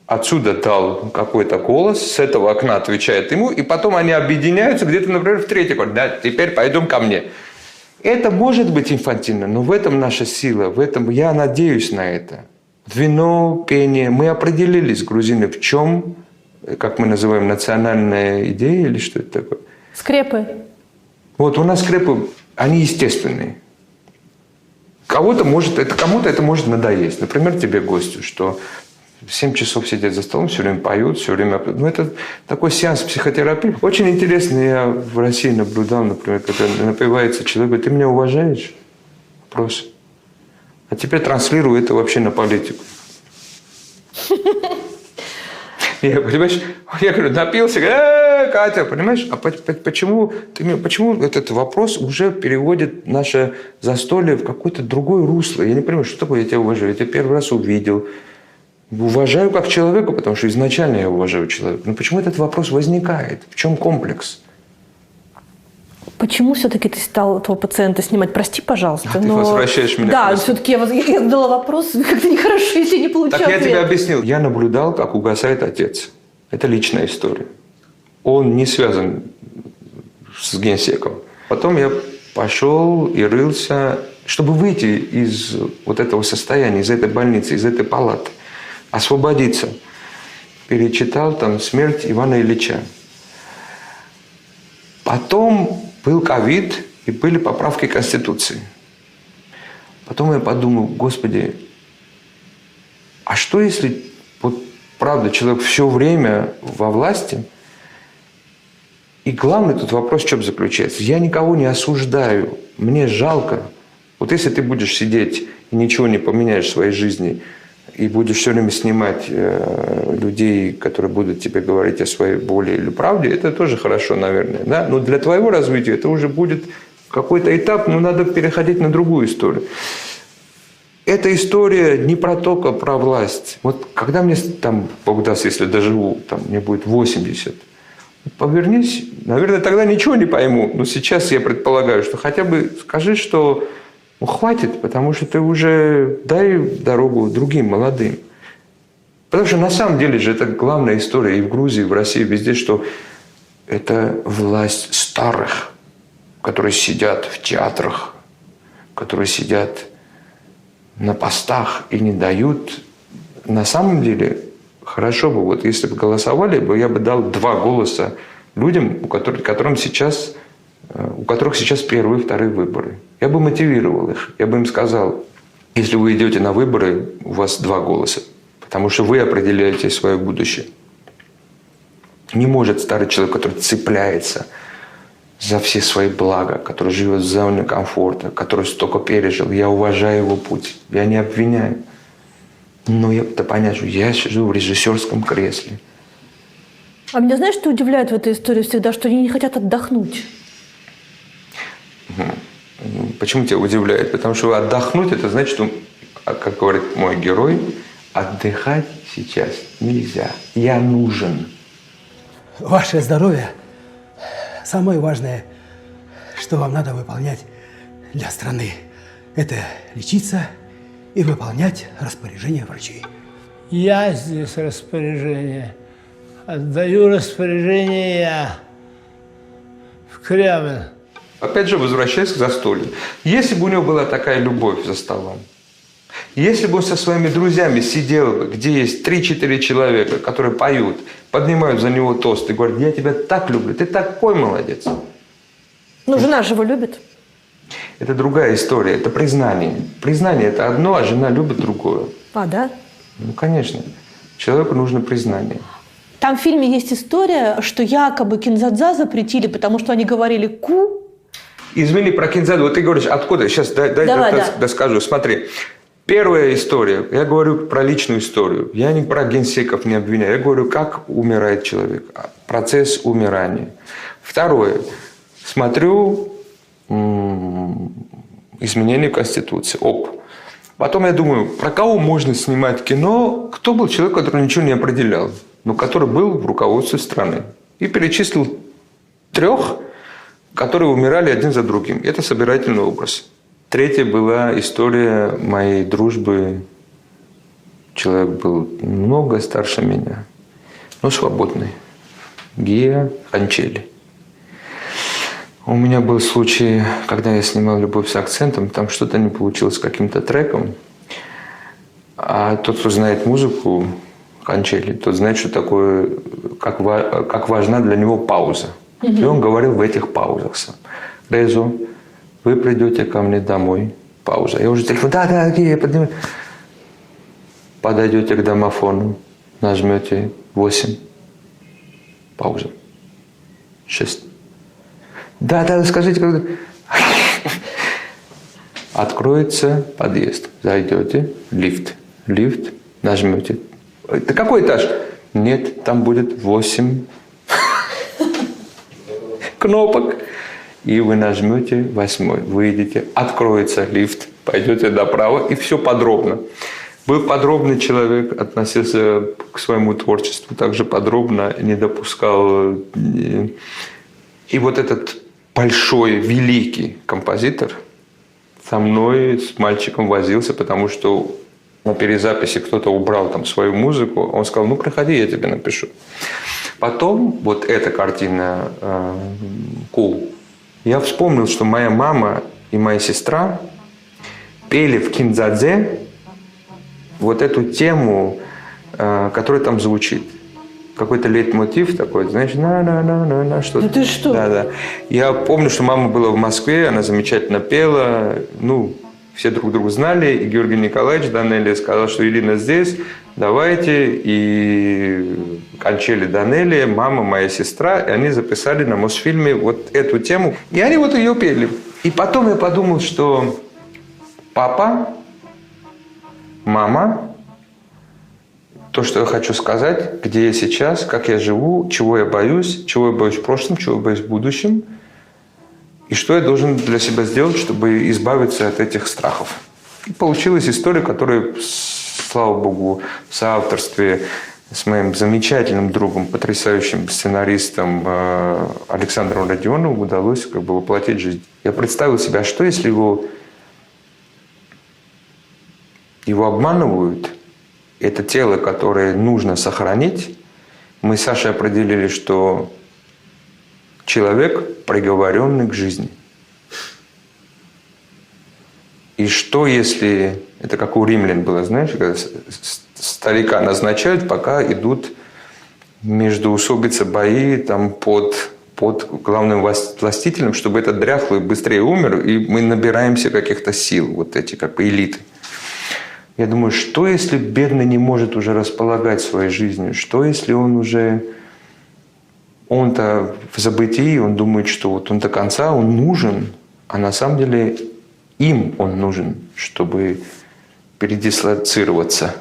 отсюда дал какой-то голос, с этого окна отвечает ему, и потом они объединяются где-то, например, в третий год. Да, теперь пойдем ко мне. Это может быть инфантильно, но в этом наша сила, в этом я надеюсь на это. Вино, пение. Мы определились, грузины, в чем, как мы называем, национальная идея или что это такое? Скрепы. Вот у нас скрепы, они естественные. Кому-то это может надоесть. Например, тебе гостю, что 7 часов сидят за столом, все время поют, все время... Ну, это такой сеанс психотерапии. Очень интересно, я в России наблюдал, например, когда напивается человек, говорит, ты меня уважаешь? Вопрос. А теперь транслирую это вообще на политику. Я, понимаешь, я говорю, напился, Катя, понимаешь, а почему этот вопрос уже переводит наше застолье в какое-то другое русло? Я не понимаю, что такое я тебя уважаю, я тебя первый раз увидел. Уважаю как человека, потому что изначально я уважаю человека. Но почему этот вопрос возникает? В чем комплекс? Почему все-таки ты стал этого пациента снимать? Прости, пожалуйста. Ты возвращаешь меня. Да, все-таки я задала вопрос, как-то нехорошо, если не получил Так я ответ. тебе объяснил. Я наблюдал, как угасает отец. Это личная история. Он не связан с генсеком. Потом я пошел и рылся, чтобы выйти из вот этого состояния, из этой больницы, из этой палаты. Освободиться. Перечитал там «Смерть Ивана Ильича». Потом был ковид и были поправки Конституции. Потом я подумал, Господи, а что если вот правда человек все время во власти? И главный тут вопрос в чем заключается? Я никого не осуждаю, мне жалко. Вот если ты будешь сидеть и ничего не поменяешь в своей жизни, и будешь все время снимать людей, которые будут тебе говорить о своей боли или правде, это тоже хорошо, наверное. Да? Но для твоего развития это уже будет какой-то этап, но надо переходить на другую историю. Эта история не про только про власть. Вот когда мне там, Бог даст, если доживу, там, мне будет 80, повернись, наверное, тогда ничего не пойму. Но сейчас я предполагаю, что хотя бы скажи, что хватит, потому что ты уже дай дорогу другим молодым. Потому что на самом деле же это главная история и в Грузии, и в России, везде, что это власть старых, которые сидят в театрах, которые сидят на постах и не дают. На самом деле хорошо бы, вот если бы голосовали, я бы дал 2 голоса людям, у которых сейчас первые, вторые выборы. Я бы мотивировал их. Я бы им сказал, если вы идете на выборы, у вас 2 голоса. Потому что вы определяете свое будущее. Не может старый человек, который цепляется за все свои блага, который живет в зоне комфорта, который столько пережил. Я уважаю его путь. Я не обвиняю. Но я-то понять, что я сижу в режиссерском кресле. А меня знаешь, что удивляет в этой истории всегда? Что они не хотят отдохнуть. Почему тебя удивляет? Потому что отдохнуть, это значит, что, как говорит мой герой, отдыхать сейчас нельзя. Я нужен. Ваше здоровье – самое важное, что вам надо выполнять для страны. Это лечиться и выполнять распоряжения врачей. Я здесь распоряжение. Отдаю распоряжение я. В Кремль. Опять же, возвращаясь к застолью. Если бы у него была такая любовь за столом, если бы он со своими друзьями сидел бы, где есть 3-4 человека, которые поют, поднимают за него тост и говорят: я тебя так люблю, ты такой молодец. Ну, жена же его любит. Это другая история, это признание. Признание – это одно, а жена любит другое. А, да? Ну, конечно. Человеку нужно признание. Там в фильме есть история, что якобы Кинзадза запретили, потому что они говорили «ку». Извини, про Кинзаду. Вот ты говоришь, откуда? Сейчас Давай. доскажу. Смотри. Первая история. Я говорю про личную историю. Я не про генсеков не обвиняю. Я говорю, как умирает человек. Процесс умирания. Второе. Смотрю изменение Конституции. Потом я думаю, про кого можно снимать кино? Кто был человек, который ничего не определял, но который был в руководстве страны. И перечислил 3, которые умирали один за другим. Это собирательный образ. Третья была история моей дружбы. Человек был много старше меня, но свободный. Гия Анчели. У меня был случай, когда я снимал «Любовь с акцентом», там что-то не получилось с каким-то треком. А тот, кто знает музыку Анчели, тот знает, что такое, как важна для него пауза. И он говорил в этих паузах сам. Резо, вы придете ко мне домой. Пауза. Я уже телефон, да, окей, я подниму. Подойдете к домофону, нажмете 8. Пауза. 6. Да, скажите, когда... Откроется подъезд. Зайдете, лифт, нажмете. Это какой этаж? Нет, там будет 8 кнопок. И вы нажмете 8. Выйдете, откроется лифт, пойдете направо, и все подробно. Был подробный человек, относился к своему творчеству также подробно, не допускал. И вот этот большой, великий композитор со мной, с мальчиком возился, потому что на перезаписи кто-то убрал там свою музыку. Он сказал, ну, приходи, я тебе напишу. Потом вот эта картина «Cool». Я вспомнил, что моя мама и моя сестра пели в Кинзадзе вот эту тему, которая там звучит. Какой-то лейтмотив такой, знаешь, на что-то. Да ты что? Да. Я помню, что мама была в Москве, она замечательно пела, ну, все друг друга знали, и Георгий Николаевич Данелия сказал, что Ирина здесь, давайте, и Анчели Данелия, мама, моя сестра, и они записали на Мосфильме вот эту тему, и они вот ее пели. И потом я подумал, что папа, мама, то, что я хочу сказать, где я сейчас, как я живу, чего я боюсь в прошлом, чего я боюсь в будущем, и что я должен для себя сделать, чтобы избавиться от этих страхов. И получилась история, которая, слава богу, в соавторстве с моим замечательным другом, потрясающим сценаристом Александром Родионовым удалось как бы воплотить жизнь. Я представил себе, а что если его обманывают? Это тело, которое нужно сохранить. Мы с Сашей определили, что человек приговоренный к жизни. И что если... Это как у римлян было, знаешь, когда старика назначают, пока идут междоусобицы, бои там, под главным властителем, чтобы этот дряхлый быстрее умер, и мы набираемся каких-то сил, вот эти как бы элиты. Я думаю, что если бедный не может уже располагать своей жизнью? Что если он-то в забытии, он думает, что вот он до конца, он нужен, а на самом деле им он нужен, чтобы передислоцироваться.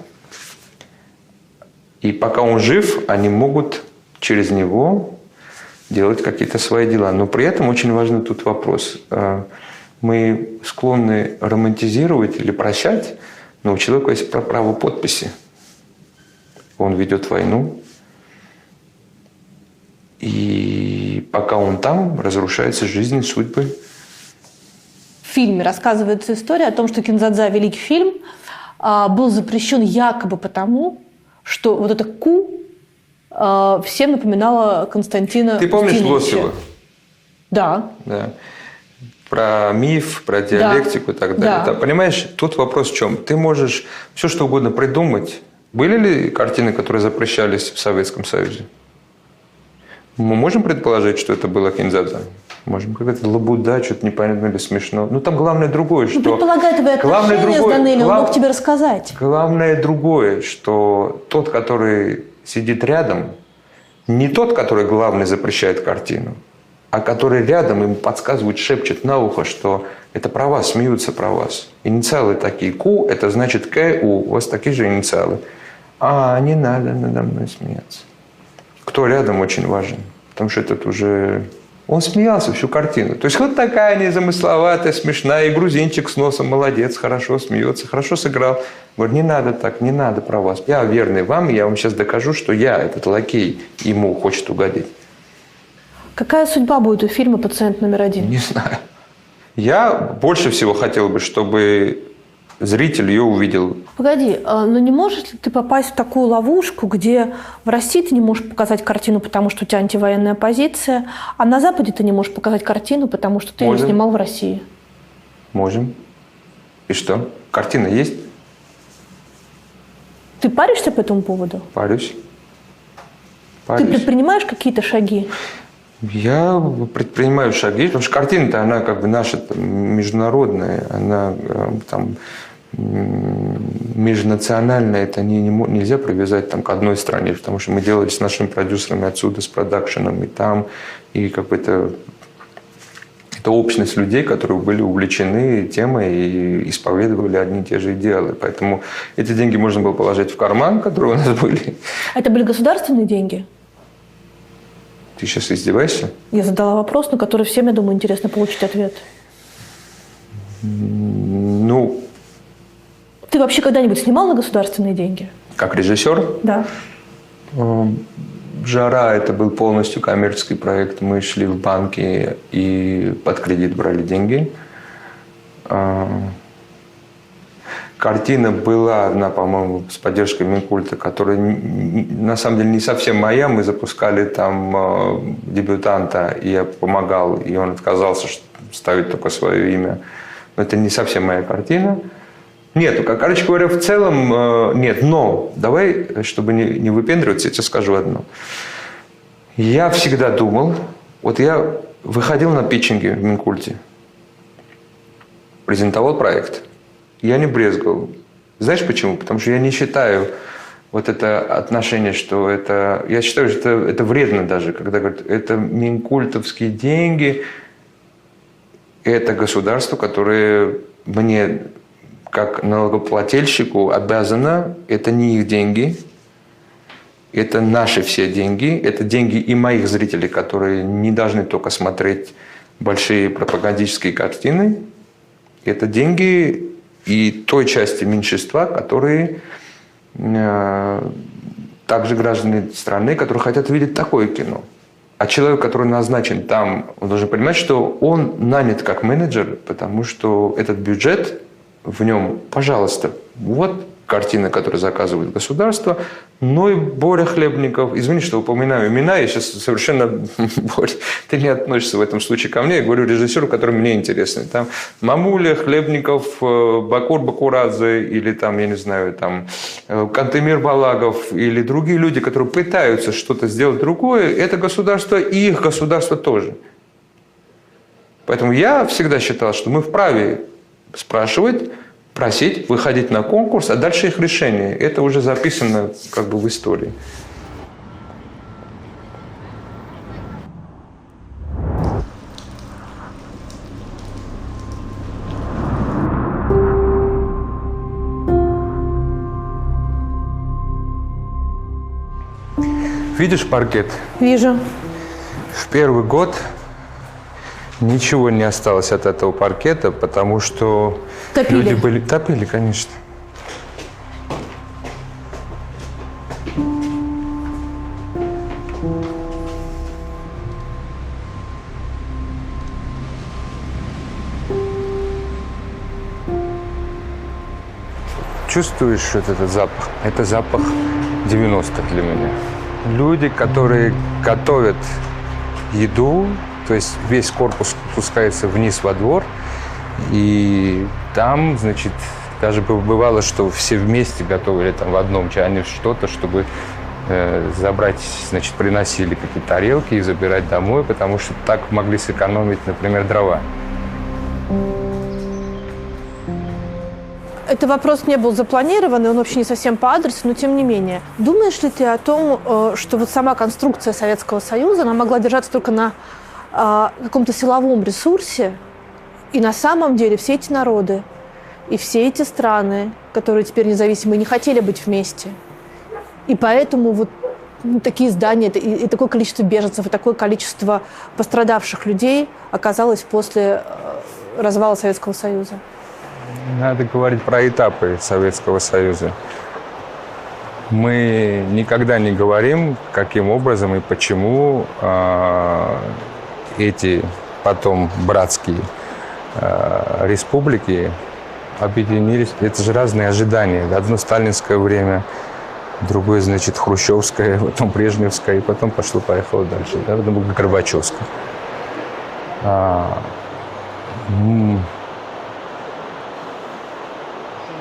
И пока он жив, они могут через него делать какие-то свои дела. Но при этом очень важный тут вопрос. Мы склонны романтизировать или прощать, но у человека есть право подписи. Он ведет войну. И пока он там, разрушается жизнь и судьбы. В фильме рассказывается история о том, что «Кинзадза» – великий фильм, был запрещен якобы потому, что вот это «ку» всем напоминало Константина Ты помнишь Устиновича. Лосева? Да. Да. Про миф, про диалектику и так далее. Да. Да, понимаешь, тут вопрос в чем? Ты можешь все что угодно придумать. Были ли картины, которые запрещались в Советском Союзе? Мы можем предположить, что это было Кинзадза? Можем. Какая-то лабуда, что-то непонятно или смешно. Ну, там главное другое, что... Ну, предполагая твои отношения с Данелием, он мог тебе рассказать. Главное другое, что тот, который сидит рядом, не тот, который главный запрещает картину, а который рядом им подсказывает, шепчет на ухо, что это про вас, смеются про вас. Инициалы такие. Ку – это значит КУ. У вас такие же инициалы. Не надо надо мной смеяться. Кто рядом, очень важен. Потому что этот уже... Он смеялся всю картину. То есть вот такая незамысловатая, смешная. И грузинчик с носом молодец, хорошо смеется, хорошо сыграл. Говорит, не надо так, не надо про вас. Я верный вам, и я вам сейчас докажу, что я, этот лакей, ему хочет угодить. Какая судьба будет у фильма «Пациент номер 1»? Не знаю. Я больше всего хотел бы, чтобы зритель ее увидел. Погоди, но не можешь ли ты попасть в такую ловушку, где в России ты не можешь показать картину, потому что у тебя антивоенная позиция, а на Западе ты не можешь показать картину, потому что ты ее снимал в России? Можем. И что? Картина есть? Ты паришься по этому поводу? Парюсь. Ты предпринимаешь какие-то шаги? Я предпринимаю шаги, потому что картина-то, она как бы наша международная, она там межнациональная, это нельзя привязать там, к одной стране, потому что мы делали с нашими продюсерами отсюда, с продакшеном, и там, и как бы это общность людей, которые были увлечены темой и исповедовали одни и те же идеалы. Поэтому эти деньги можно было положить в карман, которые у нас были. Это были государственные деньги? Ты сейчас издеваешься? Я задала вопрос, на который всем, я думаю, интересно получить ответ. Ну... Ты вообще когда-нибудь снимал на государственные деньги? Как режиссер? Да. «Жара» – это был полностью коммерческий проект. Мы шли в банки и под кредит брали деньги. Картина была одна, по-моему, с поддержкой Минкульта, которая на самом деле не совсем моя. Мы запускали там дебютанта, и я помогал, и он отказался ставить только свое имя. Но это не совсем моя картина. Нет, короче говоря, в целом нет. Но давай, чтобы не выпендриваться, я тебе скажу одно. Я всегда думал, вот я выходил на питчинге в Минкульте, презентовал проект. Я не брезговал. Знаешь почему? Потому что я не считаю вот это отношение, что это... Я считаю, что это вредно даже, когда говорят, это минкультовские деньги, это государство, которое мне, как налогоплательщику, обязано, это не их деньги, это наши все деньги, это деньги и моих зрителей, которые не должны только смотреть большие пропагандические картины, это деньги и той части меньшинства, которые также граждане страны, которые хотят видеть такое кино. А человек, который назначен там, он должен понимать, что он нанят как менеджер, потому что этот бюджет в нем, пожалуйста, вот картина, которую заказывает государство, но и Боря Хлебников. Извини, что упоминаю имена, я сейчас совершенно... Боря, ты не относишься в этом случае ко мне, я говорю режиссеру, который мне интересен. Там Мамуля, Хлебников, Бакур Бакурадзе или там, я не знаю, там Кантемир Балагов или другие люди, которые пытаются что-то сделать другое, это государство и их государство тоже. Поэтому я всегда считал, что мы вправе спрашивать, просить, выходить на конкурс, а дальше их решение. Это уже записано как бы в истории. Видишь паркет? Вижу. В первый год ничего не осталось от этого паркета, потому что Топили. люди были... Топили, конечно. Чувствуешь вот этот запах? Это запах 90-х для меня. Люди, которые готовят еду, то есть весь корпус спускается вниз во двор, и там, значит, даже бывало, что все вместе готовили там в одном чане что-то, чтобы забрать, значит, приносили какие-то тарелки и забирать домой, потому что так могли сэкономить, например, дрова. Это вопрос не был запланированный, он вообще не совсем по адресу, но тем не менее. Думаешь ли ты о том, что вот сама конструкция Советского Союза, она могла держаться только на каком-то силовом ресурсе, и на самом деле все эти народы и все эти страны, которые теперь независимые, не хотели быть вместе. И поэтому вот такие здания, и такое количество беженцев, и такое количество пострадавших людей оказалось после развала Советского Союза? Надо говорить про этапы Советского Союза. Мы никогда не говорим, каким образом и почему эти потом братские республики объединились. Это же разные ожидания. Одно сталинское время, другое, значит, хрущевское, потом брежневское, и потом пошло-поехало дальше. Да? Потом горбачевское.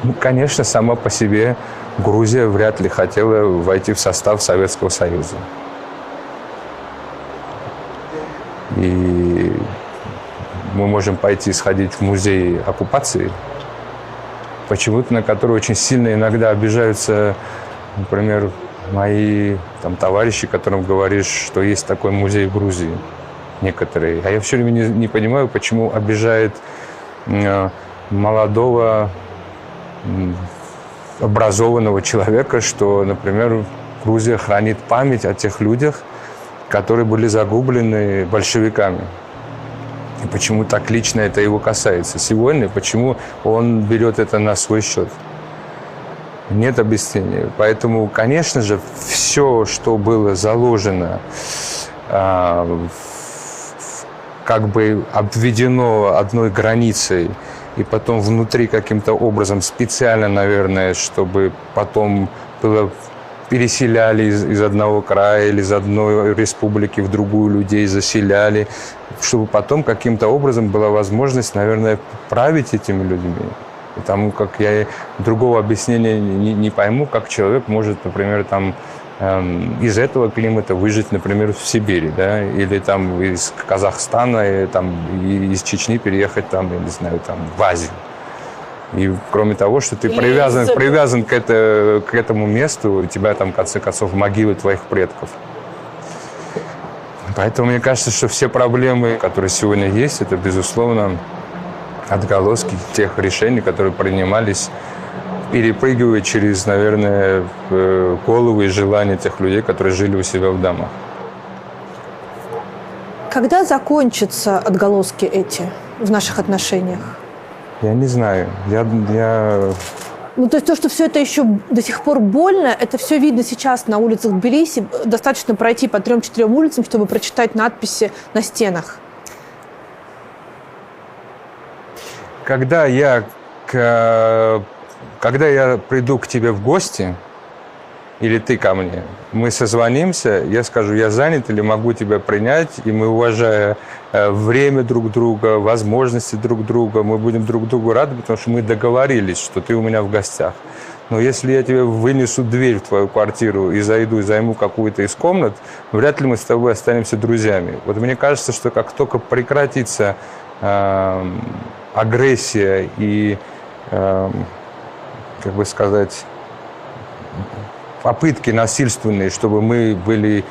Ну, конечно, сама по себе Грузия вряд ли хотела войти в состав Советского Союза. И мы можем пойти сходить в музей оккупации, почему-то на который очень сильно иногда обижаются, например, мои там товарищи, которым говоришь, что есть такой музей в Грузии, некоторые. А я все время не понимаю, почему обижает молодого образованного человека, что, например, Грузия хранит память о тех людях, которые были загублены большевиками. И почему так лично это его касается сегодня, почему он берет это на свой счет. Нет объяснения. Поэтому, конечно же, все, что было заложено, как бы обведено одной границей, и потом внутри каким-то образом специально, наверное, чтобы потом было переселяли из одного края или из одной республики в другую людей, заселяли, чтобы потом каким-то образом была возможность, наверное, править этими людьми. Потому как я другого объяснения не пойму, как человек может, например, там, из этого климата выжить, например, в Сибири, да, или там из Казахстана, там, из Чечни переехать там, я не знаю, там, в Азию. И кроме того, что ты привязан к этому месту, у тебя там, в конце концов, могилы твоих предков. Поэтому мне кажется, что все проблемы, которые сегодня есть, это, безусловно, отголоски тех решений, которые принимались, перепрыгивая через, наверное, головы и желания тех людей, которые жили у себя в домах. Когда закончатся отголоски эти в наших отношениях? Я не знаю. Ну, то есть то, что все это еще до сих пор больно, это все видно сейчас на улицах Тбилиси. Достаточно пройти по 3-4 улицам, чтобы прочитать надписи на стенах. Когда я приду к тебе в гости, или ты ко мне, мы созвонимся, я скажу, я занят или могу тебя принять, и мы, уважая время друг друга, возможности друг друга, мы будем друг другу рады, потому что мы договорились, что ты у меня в гостях. Но если я тебе вынесу дверь в твою квартиру и зайду и займу какую-то из комнат, вряд ли мы с тобой останемся друзьями. Вот мне кажется, что как только прекратится агрессия и, как бы сказать, попытки насильственные, чтобы мы были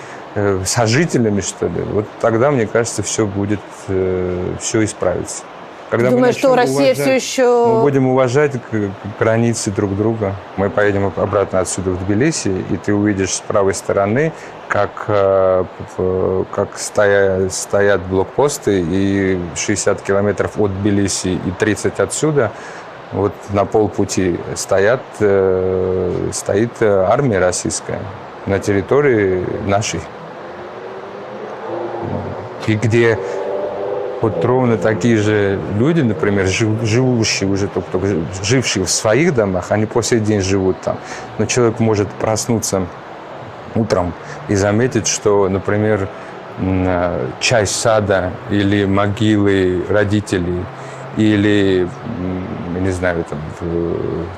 сожителями, что ли, вот тогда, мне кажется, все исправится. Когда думаешь, что Россия все еще... Мы будем уважать границы друг друга. Мы поедем обратно отсюда в Тбилиси, и ты увидишь с правой стороны, как стоят блокпосты, и 60 километров от Тбилиси и 30 отсюда, вот на полпути стоит армия российская на территории нашей. И где вот ровно такие же люди, например, живущие уже, только жившие в своих домах, они по сей день живут там. Но человек может проснуться утром и заметить, что, например, часть сада или могилы родителей, или, я не знаю,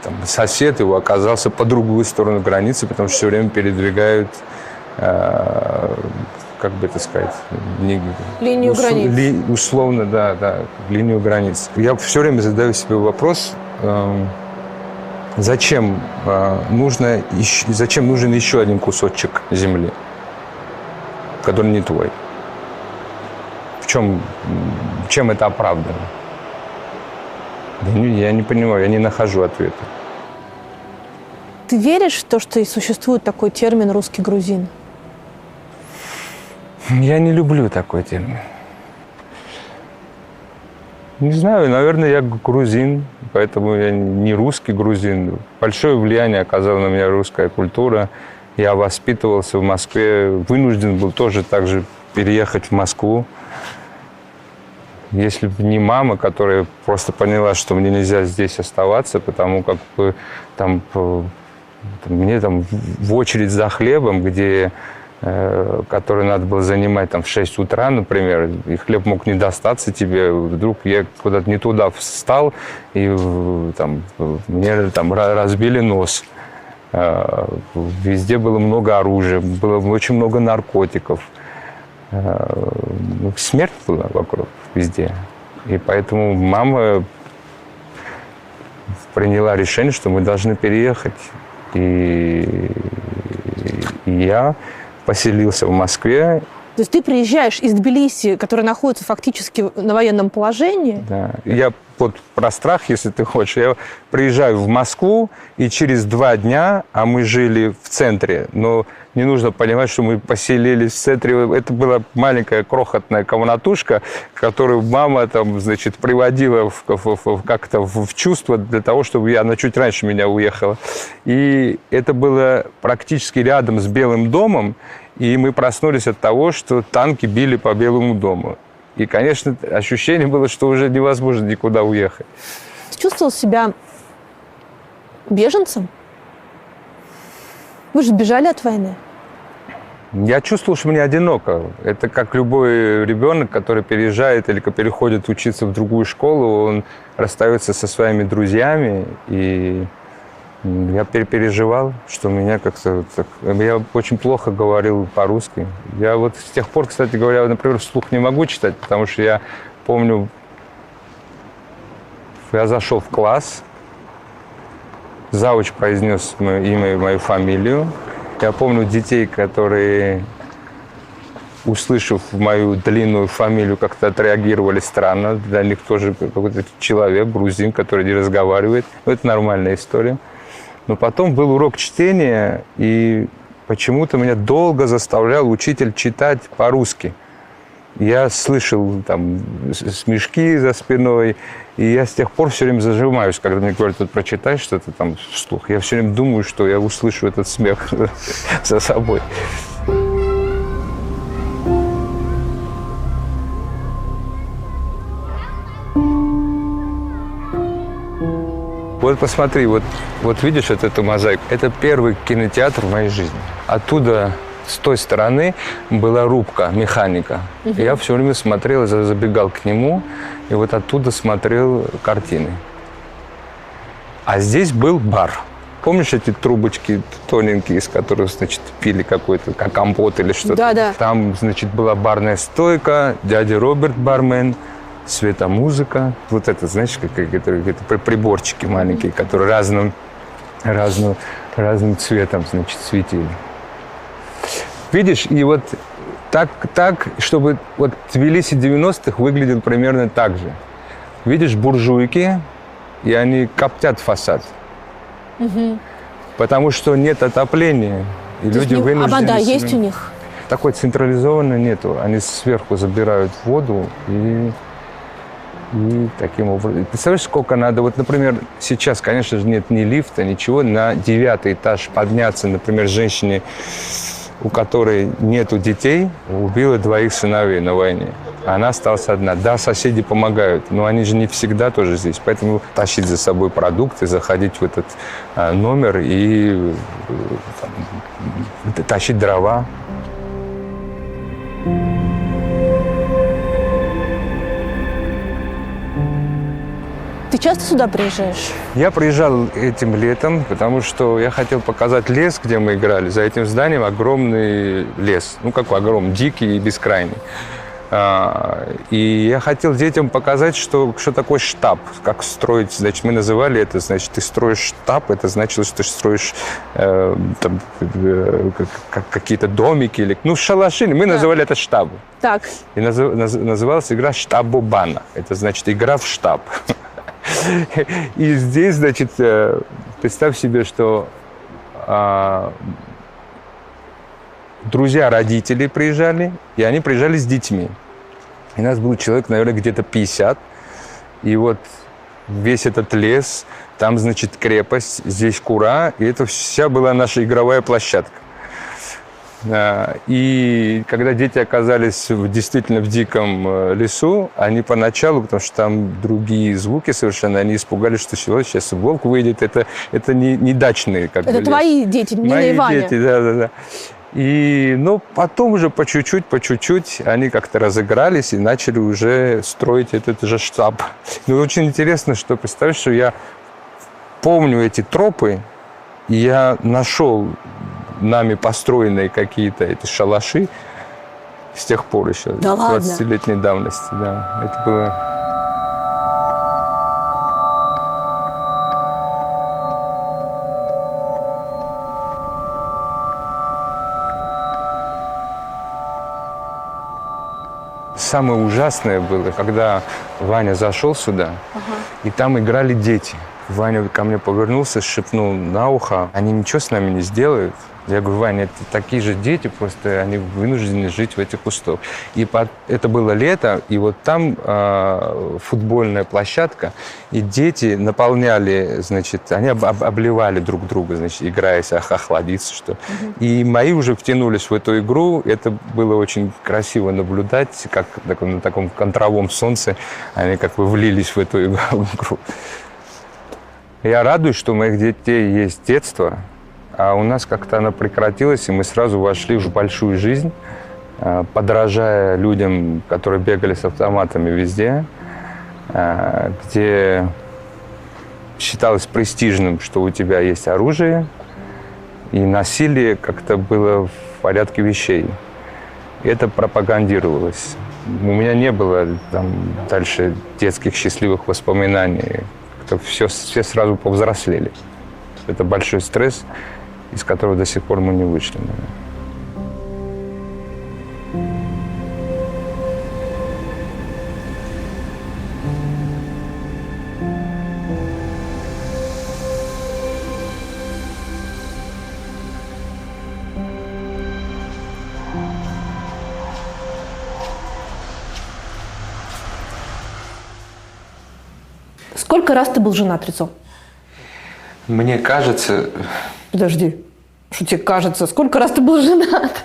там сосед его оказался по другую сторону границы, потому что все время передвигают, как бы это сказать, линию границ. Условно, да, линию границ. Я все время задаю себе вопрос, зачем нужен еще один кусочек земли, который не твой? Чем это оправдано? Я не понимаю, я не нахожу ответа. Ты веришь в то, что и существует такой термин «русский грузин»? Я не люблю такой термин. Не знаю, наверное, я грузин, поэтому я не русский грузин. Большое влияние оказала на меня русская культура. Я воспитывался в Москве, вынужден был тоже так же переехать в Москву. Если бы не мама, которая просто поняла, что мне нельзя здесь оставаться, потому как мне там в очередь за хлебом, который надо было занимать там, в 6 утра, например, и хлеб мог не достаться тебе, вдруг я куда-то не туда встал, и мне там разбили нос. Везде было много оружия, было очень много наркотиков. Смерть была вокруг, везде. И поэтому мама приняла решение, что мы должны переехать. И я поселился в Москве. То есть ты приезжаешь из Тбилиси, который находится фактически на военном положении? Да. Я вот про страх, если ты хочешь, я приезжаю в Москву, и через 2 дня, а мы жили в центре, но не нужно понимать, что мы поселились в центре. Это была маленькая крохотная комнатушка, которую мама приводила как-то в чувство для того, чтобы она чуть раньше меня уехала. И это было практически рядом с Белым домом, и мы проснулись от того, что танки били по Белому дому. И, конечно, ощущение было, что уже невозможно никуда уехать. Ты чувствовал себя беженцем? Вы же сбежали от войны. Я чувствовал, что мне одиноко. Это как любой ребенок, который переезжает или переходит учиться в другую школу, он расстается со своими друзьями. И я переживал, что меня как-то... Я очень плохо говорил по-русски. Я вот с тех пор, кстати говоря, например, вслух не могу читать, потому что я помню, я зашел в класс, завуч произнес мое имя и мою фамилию. Я помню детей, которые, услышав мою длинную фамилию, как-то отреагировали странно. Для них тоже какой-то человек, грузин, который не разговаривает. Это нормальная история. Но потом был урок чтения, и почему-то меня долго заставлял учитель читать по-русски. Я слышал там смешки за спиной, и я с тех пор все время зажимаюсь, когда мне говорят, вот прочитай что-то там вслух. Я все время думаю, что я услышу этот смех за собой. Вот посмотри, вот видишь вот эту мозаику? Это первый кинотеатр в моей жизни. Оттуда, с той стороны, была рубка механика. И я все время смотрел, забегал к нему, и вот оттуда смотрел картины. А здесь был бар. Помнишь эти трубочки тоненькие, из которых, значит, пили какой-то, как компот или что-то? Да. Там, значит, была барная стойка, дядя Роберт бармен, светомузыка. Вот это, знаешь, это приборчики маленькие, которые разным цветом, значит, светили. Видишь, и вот так, чтобы вот Тбилиси 90-х выглядел примерно так же. Видишь буржуйки, и они коптят фасад. Потому что нет отопления, и люди вынуждены... А вода есть у них? Такой централизованной нету. Они сверху забирают воду и таким образом. Представляешь, сколько надо? Вот, например, сейчас, конечно же, нет ни лифта, ничего. На 9-й этаж подняться, например, женщине, у которой нету детей, убила 2 сыновей на войне. Она осталась одна. Да, соседи помогают, но они же не всегда тоже здесь. Поэтому тащить за собой продукты, заходить в этот номер и тащить дрова. Ты часто сюда приезжаешь? Я приезжал этим летом, потому что я хотел показать лес, где мы играли. За этим зданием огромный лес. Ну, какой огромный, дикий и бескрайний. И я хотел детям показать, что такое штаб, как строить. Значит, мы называли это, значит, ты строишь штаб, это значит, что ты строишь какие-то домики, или, шалаши. Мы называли это штабом. Так. И называлась игра «Штабобана». Это значит игра в штаб. И здесь, значит, представь себе, что друзья родителей приезжали, и они приезжали с детьми. И нас был человек, наверное, где-то 50. И вот весь этот лес, там, значит, крепость, здесь кура, и это вся была наша игровая площадка. И когда дети оказались действительно в диком лесу, они поначалу, потому что там другие звуки совершенно, они испугались, что сейчас волк выйдет. Это не дачные, как бы. Это твои дети, Нина мои и Ваня. дети, да. И, потом уже по чуть-чуть они как-то разыгрались и начали уже строить этот же штаб. Очень интересно, что, представляешь, что я помню эти тропы, и я нашел нами построенные какие-то эти шалаши с тех пор еще, да 20-летней давности. Да. Это было... Самое ужасное было, когда Ваня зашел сюда, и там играли дети. Ваня ко мне повернулся, шепнул на ухо: они ничего с нами не сделают. Я говорю: Ваня, это такие же дети, просто они вынуждены жить в этих кустах. И это было лето, и вот там футбольная площадка, и дети наполняли, значит, они обливали друг друга, значит, играясь, охладиться, что. И мои уже втянулись в эту игру, это было очень красиво наблюдать, как на таком контровом солнце они как бы влились в эту игру. Я радуюсь, что у моих детей есть детство, а у нас как-то оно прекратилось, и мы сразу вошли в большую жизнь, подражая людям, которые бегали с автоматами везде, где считалось престижным, что у тебя есть оружие, и насилие как-то было в порядке вещей. И это пропагандировалось. У меня не было там дальше детских счастливых воспоминаний. Все сразу повзрослели. Это большой стресс, из которого до сих пор мы не вышли. Сколько раз ты был женат, Резо? Мне кажется... Подожди, что тебе кажется? Сколько раз ты был женат?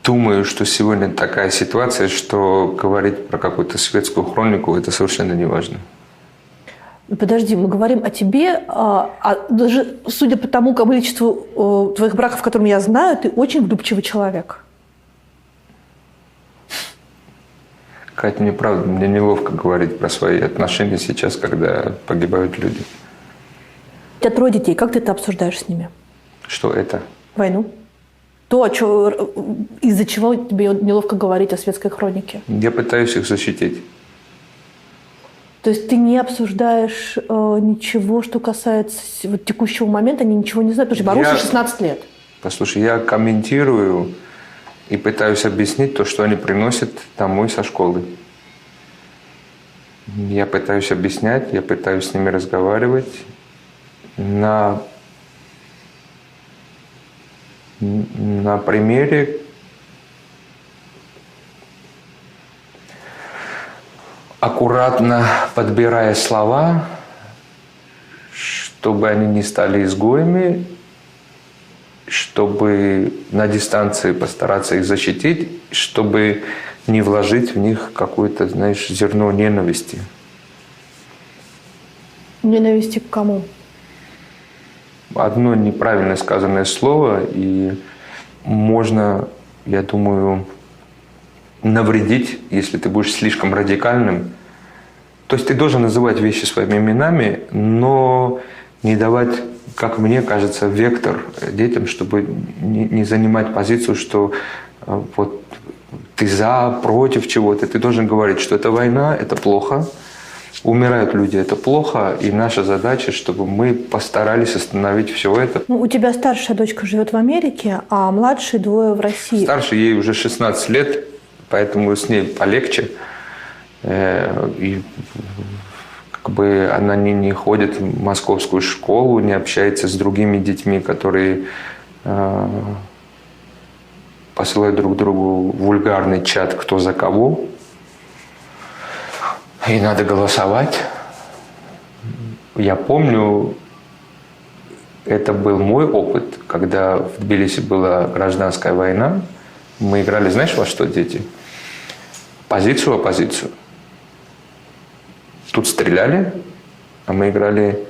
Думаю, что сегодня такая ситуация, что говорить про какую-то светскую хронику, это совершенно не важно. Подожди, мы говорим о тебе, даже судя по тому количеству твоих браков, которым я знаю, ты очень влюбчивый человек. Катя, неправда, мне неловко говорить про свои отношения сейчас, когда погибают люди. У тебя 3 детей, как ты это обсуждаешь с ними? Что это? Войну. То, из-за чего тебе неловко говорить о светской хронике. Я пытаюсь их защитить. То есть ты не обсуждаешь ничего, что касается вот текущего момента, они ничего не знают, потому что Марусе 16 лет. Послушай, я комментирую и пытаюсь объяснить то, что они приносят домой со школы. Я пытаюсь объяснять, я пытаюсь с ними разговаривать на примере аккуратно подбирая слова, чтобы они не стали изгоями, чтобы на дистанции постараться их защитить, чтобы не вложить в них какое-то, знаешь, зерно ненависти. Ненависти к кому? Одно неправильно сказанное слово, и можно, я думаю, навредить, если ты будешь слишком радикальным. То есть ты должен называть вещи своими именами, но не давать, как мне кажется, вектор детям, чтобы не занимать позицию, что вот ты за, против чего-то. Ты должен говорить, что это война, это плохо, умирают люди, это плохо, и наша задача, чтобы мы постарались остановить все это. Ну, у тебя старшая дочка живет в Америке, а младшие двое в России. Старшей ей уже 16 лет, поэтому с ней полегче. И как бы она не ходит в московскую школу, не общается с другими детьми, которые посылают друг другу вульгарный чат «кто за кого». И надо голосовать. Я помню, это был мой опыт, когда в Тбилиси была гражданская война. Мы играли, знаешь, во что, дети? Позицию-оппозицию. Тут стреляли, а мы играли,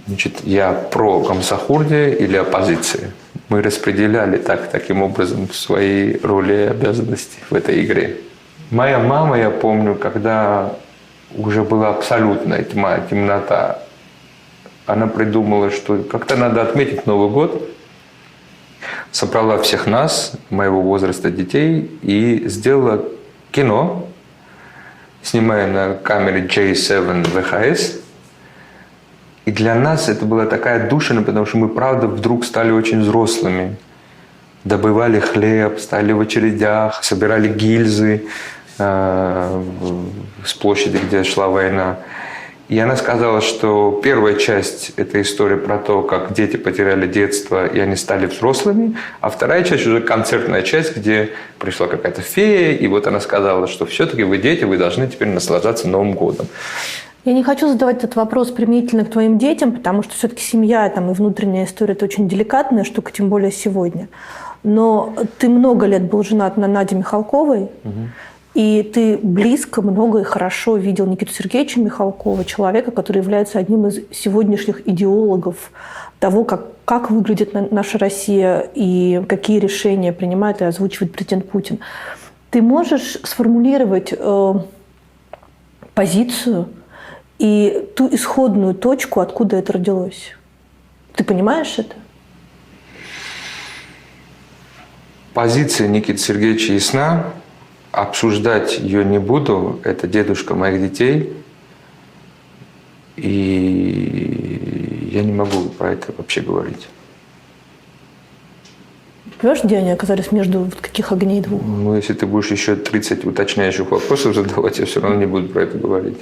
значит, я про Гамсахурди или оппозиции. Мы распределяли таким образом свои роли и обязанности в этой игре. Моя мама, я помню, когда уже была абсолютная тьма, темнота, она придумала, что как-то надо отметить Новый год, собрала всех нас, моего возраста детей, и сделала кино, снимая на камере J7 VHS. И для нас это была такая душина, потому что мы, правда, вдруг стали очень взрослыми. Добывали хлеб, стали в очередях, собирали гильзы с площади, где шла война. И она сказала, что первая часть – это история про то, как дети потеряли детство, и они стали взрослыми, а вторая часть уже концертная часть, где пришла какая-то фея, и вот она сказала, что все-таки вы дети, вы должны теперь наслаждаться Новым годом. Я не хочу задавать этот вопрос применительно к твоим детям, потому что все-таки семья там, и внутренняя история – это очень деликатная штука, тем более сегодня. Но ты много лет был женат на Наде Михалковой, и ты близко, много и хорошо видел Никиту Сергеевича Михалкова, человека, который является одним из сегодняшних идеологов того, как выглядит наша Россия и какие решения принимает и озвучивает президент Путин. Ты можешь сформулировать позицию и ту исходную точку, откуда это родилось? Ты понимаешь это? Позиция Никиты Сергеевича ясна. Обсуждать ее не буду. Это дедушка моих детей. И я не могу про это вообще говорить. Понимаешь, где они оказались между каких огней двух? Ну, если ты будешь еще 30 уточняющих вопросов задавать, я все равно не буду про это говорить.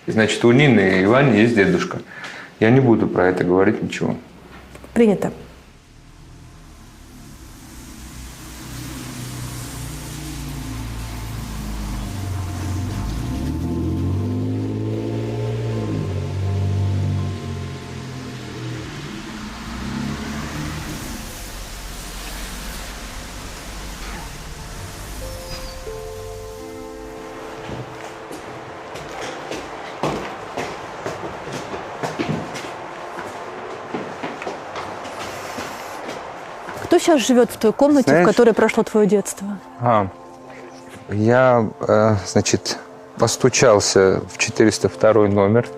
И, значит, у Нины и Вани есть дедушка. Я не буду про это говорить ничего. Принято. Кто сейчас живет в той комнате, Знаешь, в которой прошло твое детство? Я, значит, постучался в 402 номер.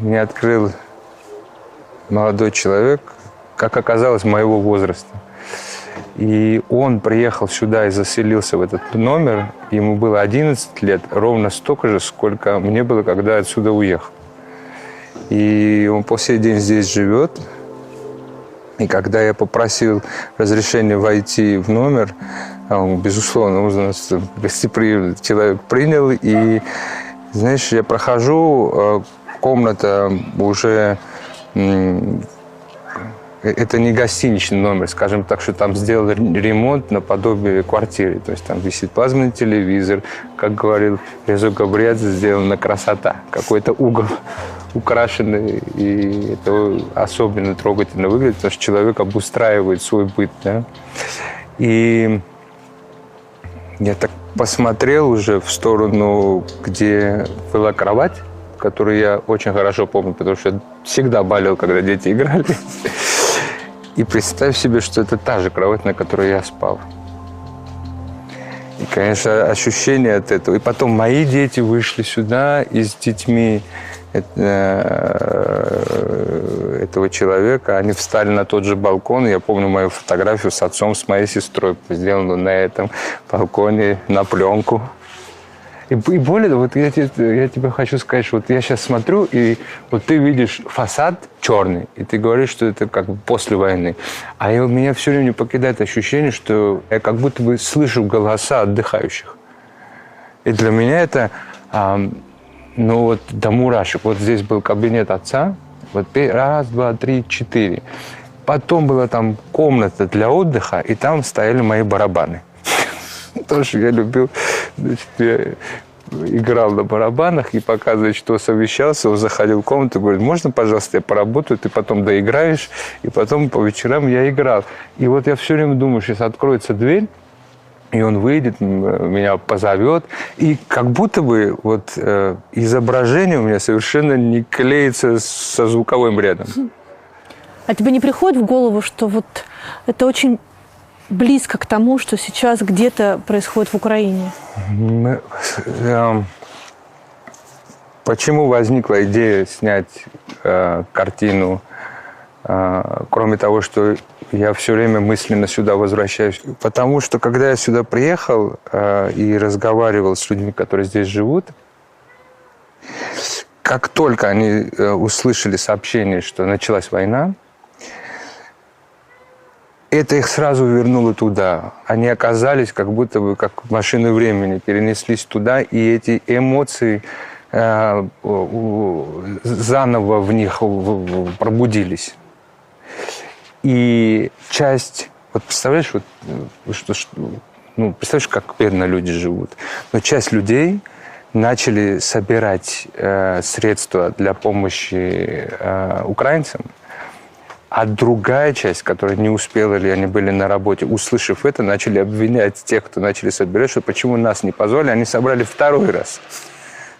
Мне открыл молодой человек, как оказалось, моего возраста. И он приехал сюда и заселился в этот номер. Ему было 11 лет, ровно столько же, сколько мне было, когда отсюда уехал. И он по сей день здесь живет. И когда я попросил разрешения войти в номер, он, безусловно, он гостеприимный человек принял. И, знаешь, я прохожу, комната уже... Это не гостиничный номер, скажем так, что там сделали ремонт наподобие квартиры. То есть там висит плазменный телевизор, как говорил Резо Габриадзе, сделана красота, какой-то угол украшены, и это особенно трогательно выглядит, потому что человек обустраивает свой быт, да. И я так посмотрел уже в сторону, где была кровать, которую я очень хорошо помню, потому что я всегда болел, когда дети играли. И представь себе, что это та же кровать, на которой я спал. И, конечно, ощущение от этого. И потом мои дети вышли сюда и с детьми этого человека. Они встали на тот же балкон. Я помню мою фотографию с отцом, с моей сестрой, сделанную на этом балконе на пленку. И более того, вот я тебе хочу сказать, что вот я сейчас смотрю, и вот ты видишь фасад черный, и ты говоришь, что это как бы после войны. А у меня все время не покидает ощущение, что я как будто бы слышу голоса отдыхающих. И для меня это, ну вот до мурашек. Вот здесь был кабинет отца, вот 1, 2, 3, 4. Потом была там комната для отдыха, и там стояли мои барабаны. Тоже я любил, значит, я играл на барабанах, и пока, значит, кто совещался, он заходил в комнату и говорит: можно, пожалуйста, я поработаю, ты потом доиграешь, и потом по вечерам я играл. И вот я все время думаю, сейчас откроется дверь, и он выйдет, меня позовет, и как будто бы вот изображение у меня совершенно не клеится со звуковым рядом. А тебе не приходит в голову, что вот это очень близко к тому, что сейчас где-то происходит в Украине? Почему возникла идея снять картину? Кроме того, что я все время мысленно сюда возвращаюсь. Потому что, когда я сюда приехал и разговаривал с людьми, которые здесь живут, как только они услышали сообщение, что началась война, это их сразу вернуло туда. Они оказались как будто бы как машины времени, перенеслись туда, и эти эмоции заново в них пробудились. И часть, вот представляешь, вот, ну, представляешь, как бедно люди живут. Но часть людей начали собирать средства для помощи украинцам, а другая часть, которая не успела или они были на работе, услышав это, начали обвинять тех, кто начали собирать, что почему нас не позвали, они собрали второй раз.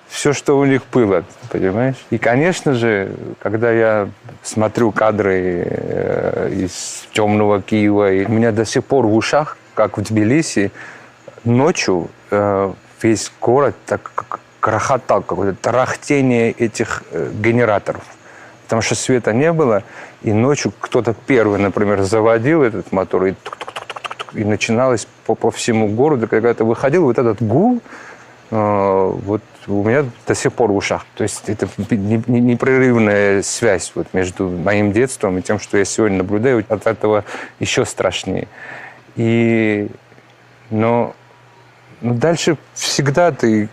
Все, что у них было, понимаешь? И, конечно же, когда я смотрю кадры из темного Киева, и у меня до сих пор в ушах, как в Тбилиси, ночью весь город так грохотал, какое-то тарахтение этих генераторов. Потому что света не было, и ночью кто-то первый, например, заводил этот мотор, и начиналось по всему городу. Когда ты выходил, вот этот гул, вот у меня до сих пор в ушах. То есть это непрерывная связь вот между моим детством и тем, что я сегодня наблюдаю. От этого еще страшнее. Но дальше всегда ты,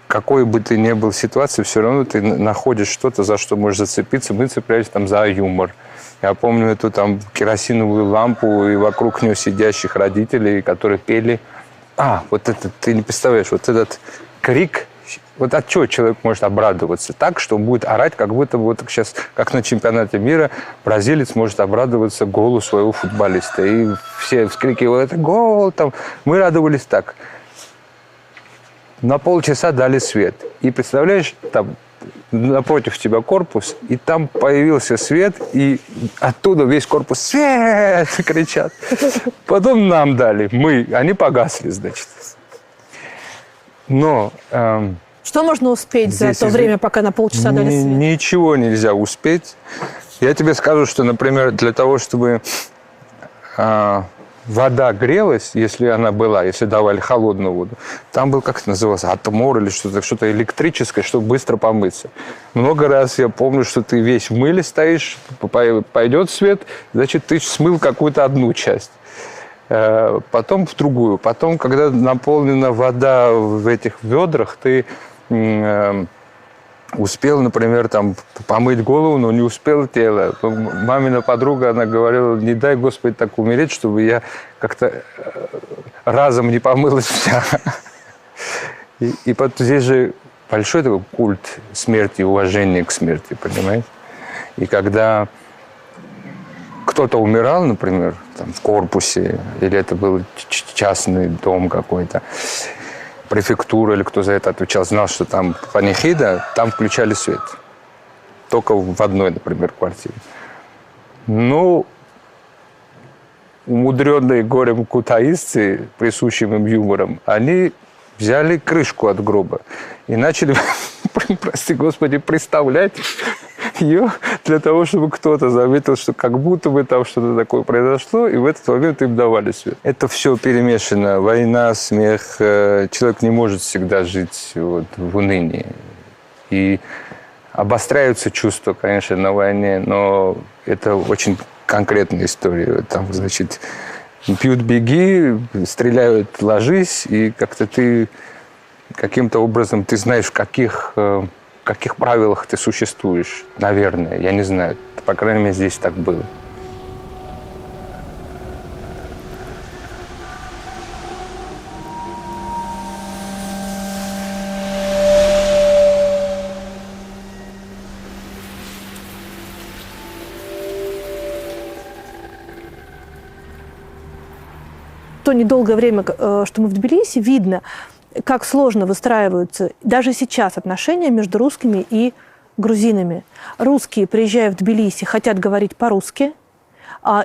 какой бы ты ни был ситуации, все равно ты находишь что-то, за что можешь зацепиться. Мы цеплялись там за юмор. Я помню эту там керосиновую лампу и вокруг нее сидящих родителей, которые пели. Вот это, ты не представляешь, вот этот крик, вот от чего человек может обрадоваться? Так, что он будет орать, как будто вот сейчас, как на чемпионате мира, бразилец может обрадоваться голу своего футболиста. И все вскрикивают: это гол, там. Мы радовались так. На полчаса дали свет. И представляешь, там напротив тебя корпус, и там появился свет, и оттуда весь корпус «Свет!» кричат. Потом нам дали, они погасли, значит. Но... что можно успеть за то время, пока на полчаса дали свет? Ничего нельзя успеть. Я тебе скажу, что, например, для того, чтобы вода грелась, если она была, если давали холодную воду, там был, как это называлось, атомор или что-то электрическое, чтобы быстро помыться. Много раз я помню, что ты весь в мыле стоишь, пойдет свет, значит, ты смыл какую-то одну часть. Потом в другую. Потом, когда наполнена вода в этих ведрах, ты успел, например, там, помыть голову, но не успел тело. Мамина подруга, она говорила: не дай, Господи, так умереть, чтобы я как-то разом не помылась вся. И потом здесь же большой такой культ смерти, уважения к смерти, понимаете? И когда кто-то умирал, например, там, в корпусе, или это был частный дом какой-то, префектура или кто за это отвечал, знал, что там панихида, там включали свет. Только в одной, например, квартире. Ну, умудренные горем кутаисцы, присущим им юмором, они взяли крышку от гроба и начали, прости господи, представлять ее для того, чтобы кто-то заметил, что как будто бы там что-то такое произошло, и в этот момент им давали свет. Это все перемешано. Война, смех. Человек не может всегда жить вот в унынии. И обостряются чувства, конечно, на войне, но это очень конкретная история. Там, значит, пьют, беги, стреляют, ложись, и как-то ты каким-то образом ты знаешь, в каких правилах ты существуешь, наверное. Я не знаю. По крайней мере, здесь так было. То недолгое время, что мы в Тбилиси, видно, как сложно выстраиваются даже сейчас отношения между русскими и грузинами. Русские, приезжая в Тбилиси, хотят говорить по-русски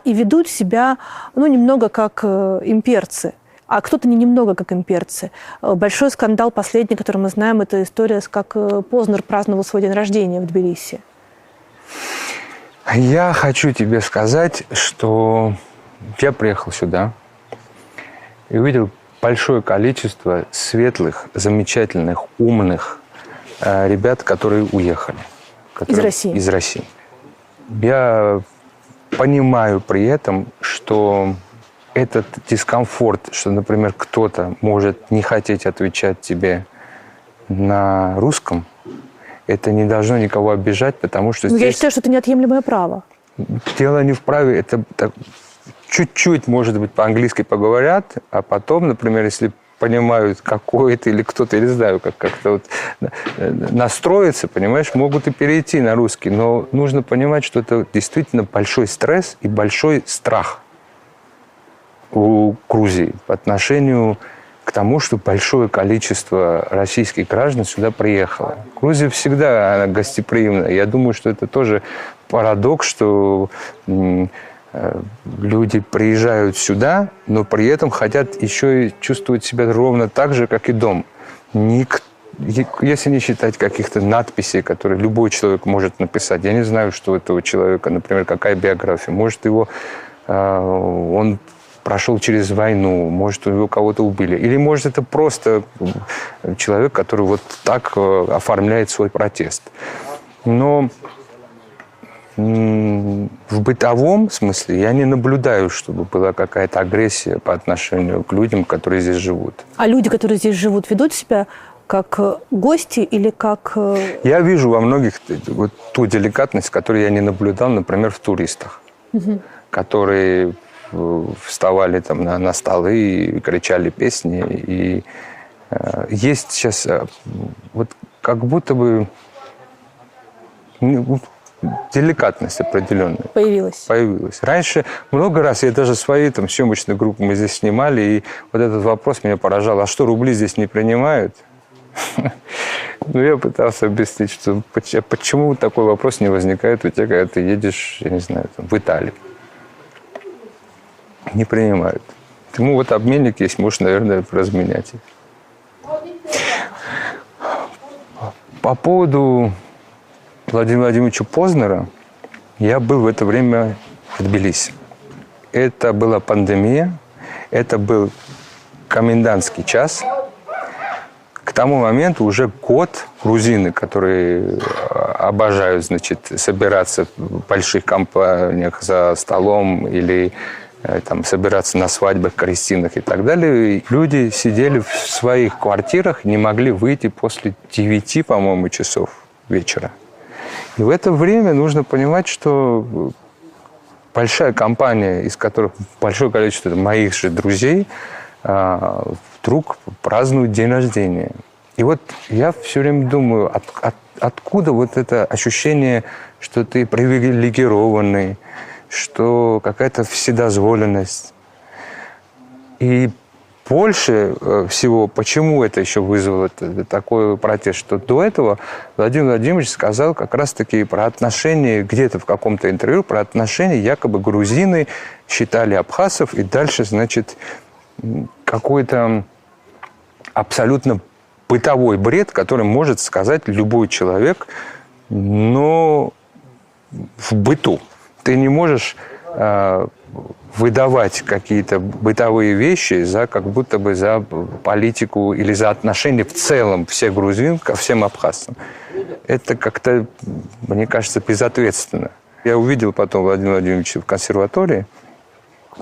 и ведут себя немного как имперцы. А кто-то не немного как имперцы. Большой скандал последний, который мы знаем, это история, как Познер праздновал свой день рождения в Тбилиси. Я хочу тебе сказать, что я приехал сюда и увидел большое количество светлых, замечательных, умных ребят, которые уехали. Из России? Из России. Я понимаю при этом, что этот дискомфорт, что, например, кто-то может не хотеть отвечать тебе на русском, это не должно никого обижать, потому что здесь... Я считаю, что это неотъемлемое право. Дело не в праве, это чуть-чуть, может быть, по-английски поговорят, а потом, например, если понимают, какой ты или кто-то, я не знаю, как-то вот настроиться, понимаешь, могут и перейти на русский. Но нужно понимать, что это действительно большой стресс и большой страх у Грузии по отношению к тому, что большое количество российских граждан сюда приехало. Грузия всегда она гостеприимна. Я думаю, что это тоже парадокс, что люди приезжают сюда, но при этом хотят еще и чувствовать себя ровно так же, как и дом. Если не считать каких-то надписей, которые любой человек может написать. Я не знаю, что у этого человека, например, какая биография. Может, он прошел через войну, может, у него кого-то убили. Или, может, это просто человек, который вот так оформляет свой протест. Но в бытовом смысле я не наблюдаю, чтобы была какая-то агрессия по отношению к людям, которые здесь живут. А люди, которые здесь живут, ведут себя как гости или как... Я вижу во многих вот ту деликатность, которую я не наблюдал, например, в туристах, которые вставали там на столы и кричали песни. И есть сейчас вот как будто бы деликатность определенная. Появилась. Раньше много раз, я даже свои там съемочные группы мы здесь снимали, и вот этот вопрос меня поражал. А что, рубли здесь не принимают? Ну, я пытался объяснить, что почему такой вопрос не возникает у тебя, когда ты едешь, я не знаю, в Италию. Не принимают. Ему вот обменник есть, можешь, наверное, разменять их. По поводу Владимира Владимировича Познера, я был в это время в Тбилиси. Это была пандемия, это был комендантский час. К тому моменту уже год грузины, которые обожают, значит, собираться в больших компаниях за столом или там, собираться на свадьбах, крестинах и так далее, люди сидели в своих квартирах, не могли выйти после 9, по-моему, часов вечера. И в это время нужно понимать, что большая компания, из которых большое количество моих же друзей, вдруг празднуют день рождения. И вот я все время думаю, откуда вот это ощущение, что ты привилегированный, что какая-то вседозволенность. И больше всего, почему это еще вызвало такой протест, что до этого Владимир Владимирович сказал как раз-таки про отношения, где-то в каком-то интервью, про отношения якобы грузины считали абхазов, и дальше, значит, какой-то абсолютно бытовой бред, который может сказать любой человек, но в быту. Ты не можешь выдавать какие-то бытовые вещи за как будто бы за политику или за отношения в целом всех грузин ко всем абхазцам. Это как-то, мне кажется, безответственно. Я увидел потом Владимира Владимировича в консерватории,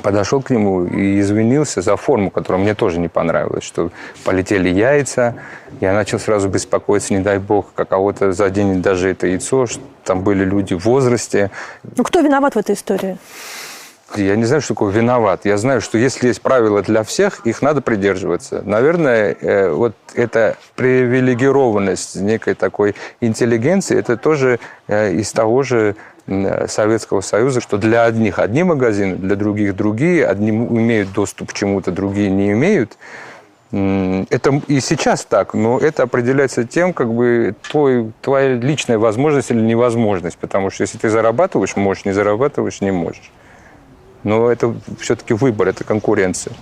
подошел к нему и извинился за форму, которая мне тоже не понравилась, что полетели яйца. Я начал сразу беспокоиться, не дай бог, кого-то заденет даже это яйцо, что там были люди в возрасте. Ну, кто виноват в этой истории? Я не знаю, что такое виноват. Я знаю, что если есть правила для всех, их надо придерживаться. Наверное, вот эта привилегированность некой такой интеллигенции, это тоже из того же Советского Союза, что для одних одни магазины, для других другие, одни имеют доступ к чему-то, другие не имеют. Это и сейчас так, но это определяется тем, как бы твоя личная возможность или невозможность. Потому что если ты зарабатываешь, можешь, не зарабатываешь, не можешь. Но это все-таки выбор, это конкуренция.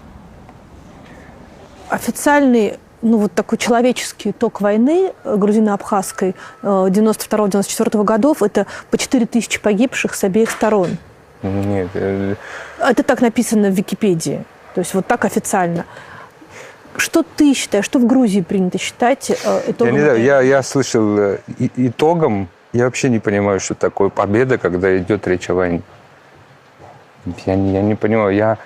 Официальный, ну, вот такой человеческий итог войны грузино-абхазской 92-94 годов – это по 4000 погибших с обеих сторон. Нет. Это так написано в Википедии. То есть вот так официально. Что ты считаешь, что в Грузии принято считать итогом? Я слышал итогом. Я вообще не понимаю, что такое победа, когда идет речь о войне. Я не понимаю.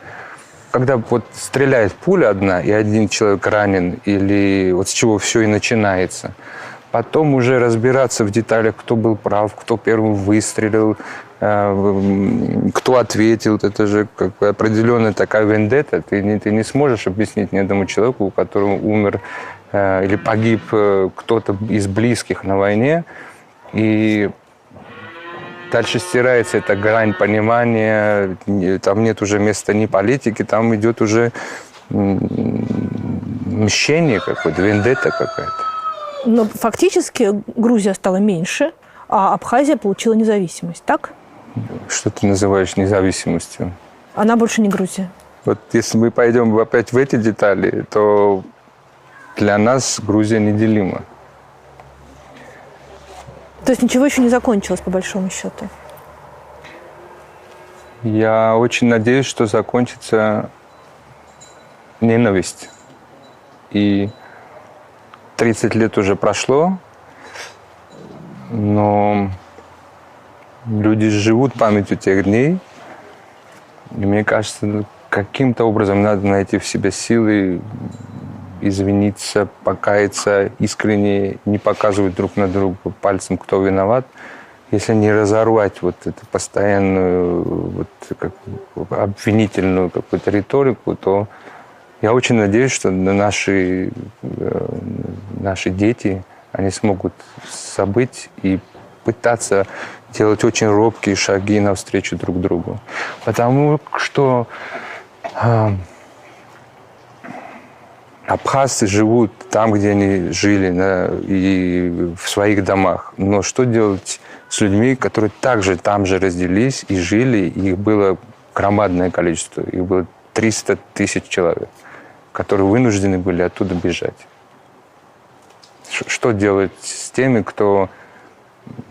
Когда вот стреляет пуля одна, и один человек ранен, или вот с чего все и начинается, потом уже разбираться в деталях, кто был прав, кто первым выстрелил, кто ответил, это же как бы определенная такая вендетта. Ты не сможешь объяснить ни одному человеку, у которого умер или погиб кто-то из близких на войне, и дальше стирается эта грань понимания, там нет уже места ни политики, там идет уже мщение какое-то, вендетта какая-то. Но фактически Грузия стала меньше, а Абхазия получила независимость, так? Что ты называешь независимостью? Она больше не Грузия. Вот если мы пойдем опять в эти детали, то для нас Грузия неделима. То есть ничего еще не закончилось, по большому счету? Я очень надеюсь, что закончится ненависть. И 30 лет уже прошло, но люди живут памятью тех дней. И мне кажется, каким-то образом надо найти в себе силы извиниться, покаяться, искренне не показывать друг на друга пальцем, кто виноват, если не разорвать вот эту постоянную вот, обвинительную какую-то риторику, то я очень надеюсь, что наши дети, они смогут забыть и пытаться делать очень робкие шаги навстречу друг другу. Потому что абхазцы живут там, где они жили, и в своих домах. Но что делать с людьми, которые также там же родились и жили? Их было громадное количество. Их было 300 тысяч человек, которые вынуждены были оттуда бежать. Что делать с теми, кто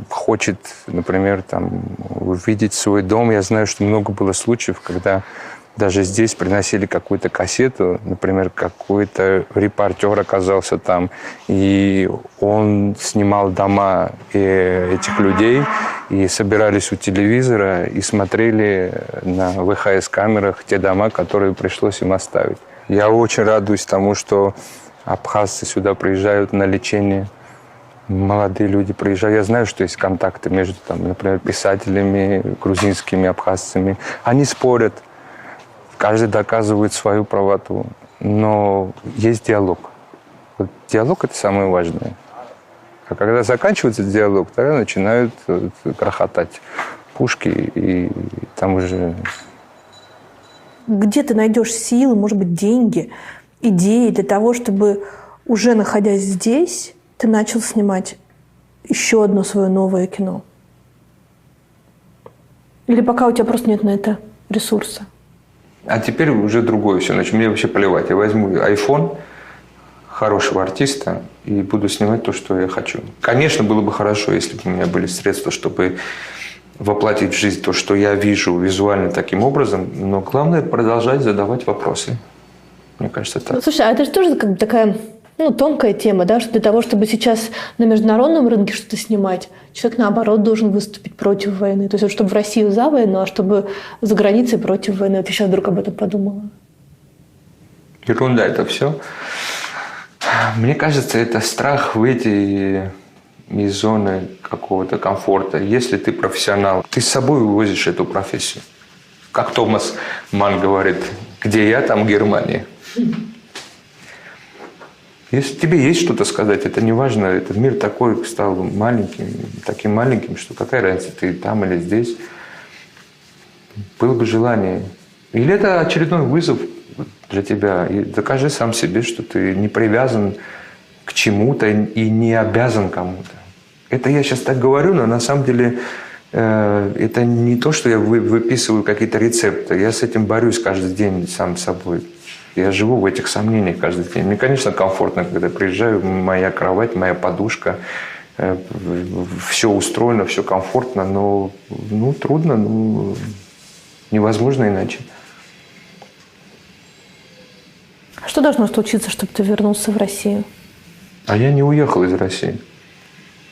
хочет, например, там, увидеть свой дом? Я знаю, что много было случаев, когда даже здесь приносили какую-то кассету, например, какой-то репортер оказался там, и он снимал дома этих людей, и собирались у телевизора и смотрели на ВХС-камерах те дома, которые пришлось им оставить. Я очень радуюсь тому, что абхазцы сюда приезжают на лечение. Молодые люди приезжают. Я знаю, что есть контакты между, там, например, писателями, грузинскими абхазцами. Они спорят. Каждый доказывает свою правоту, но есть диалог. Вот диалог – это самое важное. А когда заканчивается диалог, тогда начинают грохотать пушки, и там уже... Где ты найдешь силы, может быть, деньги, идеи для того, чтобы, уже находясь здесь, ты начал снимать еще одно свое новое кино? Или пока у тебя просто нет на это ресурса? А теперь уже другое все. Значит, мне вообще плевать. Я возьму iPhone хорошего артиста и буду снимать то, что я хочу. Конечно, было бы хорошо, если бы у меня были средства, чтобы воплотить в жизнь то, что я вижу визуально таким образом. Но главное продолжать задавать вопросы. Мне кажется, так. Ну, слушай, а это же тоже как бы такая тонкая тема, да, что для того, чтобы сейчас на международном рынке что-то снимать, человек, наоборот, должен выступить против войны. То есть, вот, чтобы в Россию за войну, а чтобы за границей против войны. Вот я сейчас вдруг об этом подумала. Ерунда это все. Мне кажется, это страх выйти из зоны какого-то комфорта. Если ты профессионал, ты с собой увозишь эту профессию. Как Томас Манн говорит, где я, там Германия. Если тебе есть что-то сказать, это не важно. Этот мир такой стал таким маленьким, что какая разница, ты там или здесь. Было бы желание. Или это очередной вызов для тебя. И докажи сам себе, что ты не привязан к чему-то и не обязан кому-то. Это я сейчас так говорю, но на самом деле это не то, что я выписываю какие-то рецепты. Я с этим борюсь каждый день сам с собой. Я живу в этих сомнениях каждый день. Мне, конечно, комфортно, когда приезжаю, моя кровать, моя подушка, все устроено, все комфортно, но трудно, невозможно иначе. Что должно случиться, чтобы ты вернулся в Россию? А я не уехал из России.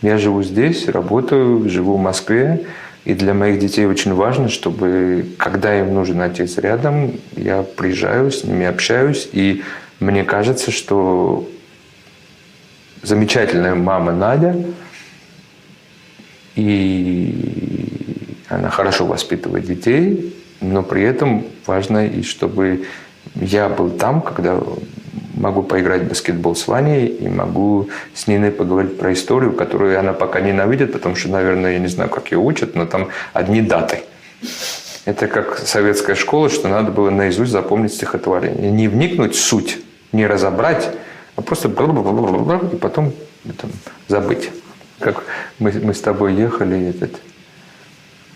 Я живу здесь, работаю, живу в Москве. И для моих детей очень важно, чтобы, когда им нужен отец рядом, я приезжаю, с ними общаюсь. И мне кажется, что замечательная мама Надя, и она хорошо воспитывает детей, но при этом важно, и чтобы я был там, когда могу поиграть в баскетбол с Ваней и могу с Ниной поговорить про историю, которую она пока ненавидит, потому что, наверное, я не знаю, как ее учат, но там одни даты. Это как советская школа, что надо было наизусть запомнить стихотворение. Не вникнуть в суть, не разобрать, а просто и потом забыть. Как мы с тобой ехали, этот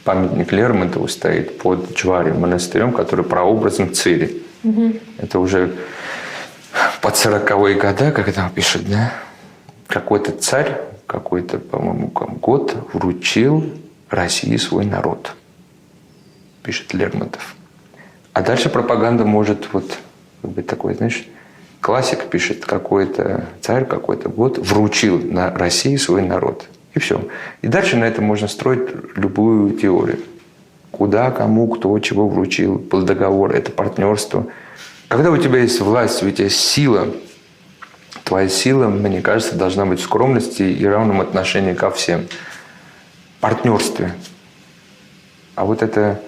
памятник Лермонтову стоит под Чварем монастырем, который прообразом Цири. Это уже под 40-е годы, когда он пишет, да, какой-то царь, какой-то, по-моему, год вручил России свой народ, пишет Лермонтов. А дальше пропаганда может быть такой, знаешь, классик пишет, какой-то царь, какой-то год вручил на России свой народ. И все. И дальше на этом можно строить любую теорию. Куда, кому, кто, чего вручил, был договор, это партнерство. Когда у тебя есть власть, у тебя есть сила, твоя сила, мне кажется, должна быть в скромности и равном отношении ко всем. Партнерстве. А вот это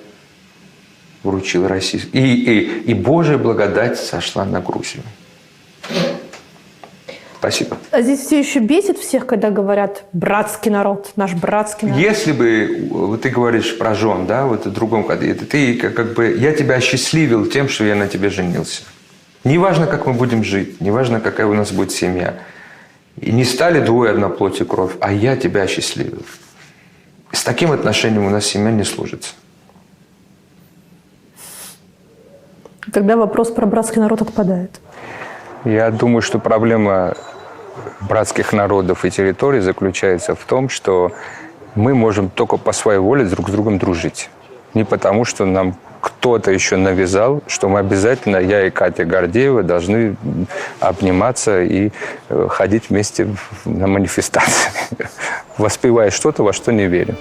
вручил России. И Божья благодать сошла на Грузию. Спасибо. А здесь все еще бесит всех, когда говорят «братский народ», «наш братский народ». Если бы, вот ты говоришь про жен, да, вот в другом году, ты как бы, я тебя осчастливил тем, что я на тебе женился. Неважно, как мы будем жить, неважно, какая у нас будет семья. И не стали двое одна плоть и кровь, а я тебя осчастливил. С таким отношением у нас семья не сложится. Тогда вопрос про братский народ отпадает. Я думаю, что проблема братских народов и территорий заключается в том, что мы можем только по своей воле друг с другом дружить. Не потому, что нам кто-то еще навязал, что мы обязательно, я и Катя Гордеева, должны обниматься и ходить вместе на манифестации, воспевая что-то, во что не верим.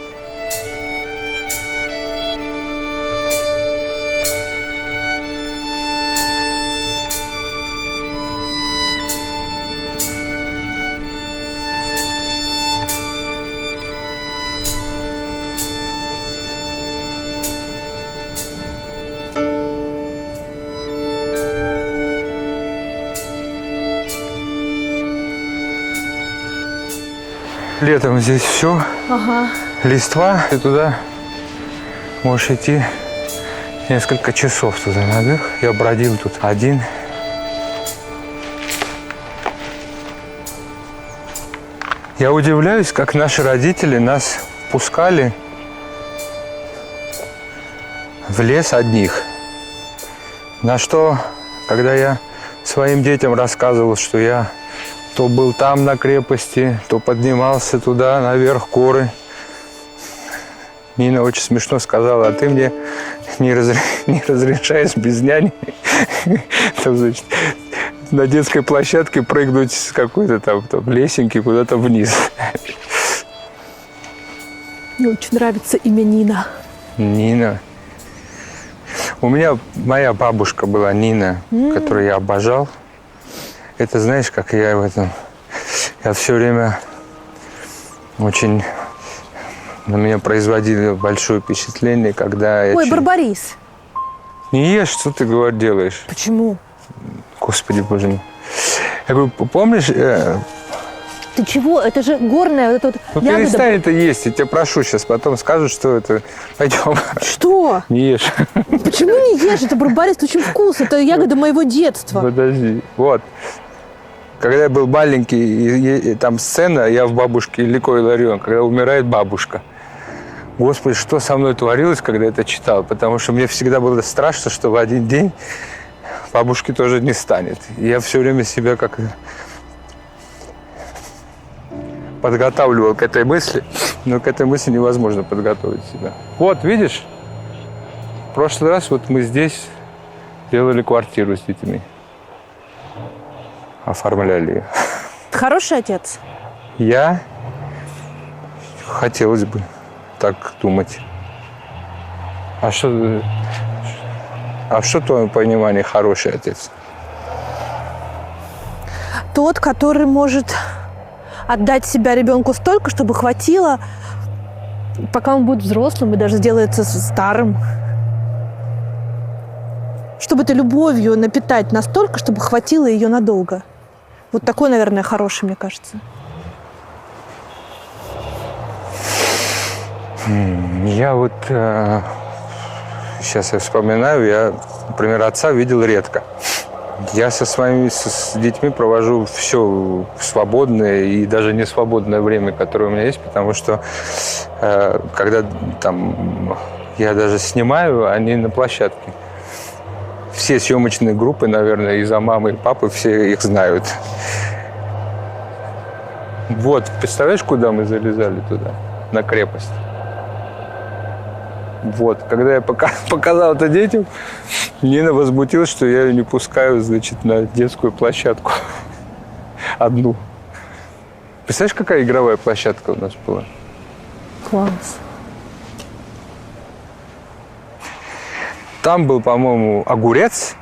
Летом здесь все, Ага. листва, и туда можешь идти несколько часов туда наверх. Я бродил тут один. Я удивляюсь, как наши родители нас пускали в лес одних. На что, когда я своим детям рассказывал, что я то был там на крепости, то поднимался туда, наверх горы, Нина очень смешно сказала: а ты мне не разрешаешь без няни там, значит, на детской площадке прыгнуть с какой-то там лесенки куда-то вниз. Мне очень нравится имя Нина. Нина. У меня моя бабушка была Нина, которую я обожал. Это, знаешь, как я в этом... Я все время очень... На меня производили большое впечатление, когда я... Ой, Барбарис. Не ешь, что ты, говоришь, делаешь? Почему? Господи, боже мой. Я говорю, помнишь... Ты чего? Это же горная вот эта вот Ну, ягода. перестань это есть, я тебя прошу сейчас. Потом скажут, что это... Пойдем. Что? Не ешь. Почему не ешь? Это барбарис, очень вкусно. Это ягода моего детства. Подожди. Вот. Когда я был маленький, и там сцена, я в «Бабушке Лико Илларион», когда умирает бабушка. Господи, что со мной творилось, когда я это читал? Потому что мне всегда было страшно, что в один день бабушки тоже не станет. И я все время себя как подготавливал к этой мысли, но к этой мысли невозможно подготовить себя. Вот, видишь, в прошлый раз вот мы здесь делали квартиру с детьми. Оформляли ее. Ты хороший отец? Я? Хотелось бы так думать. А что в твоем понимании хороший отец? Тот, который может отдать себя ребенку столько, чтобы хватило, пока он будет взрослым и даже сделается старым. Чтобы это любовью напитать настолько, чтобы хватило ее надолго. Вот такой, наверное, хороший, мне кажется. Я вот сейчас я вспоминаю, я, например, отца видел редко. Я со своими с детьми провожу все свободное и даже не свободное время, которое у меня есть, потому что когда там я даже снимаю, они на площадке. Все съемочные группы, наверное, из-за мамы и папы, все их знают. Вот, представляешь, куда мы залезали туда? На крепость. Вот, когда я показал это детям, Нина возмутилась, что я ее не пускаю, значит, на детскую площадку. Одну. Представляешь, какая игровая площадка у нас была? Класс. Там был, по-моему, огурец,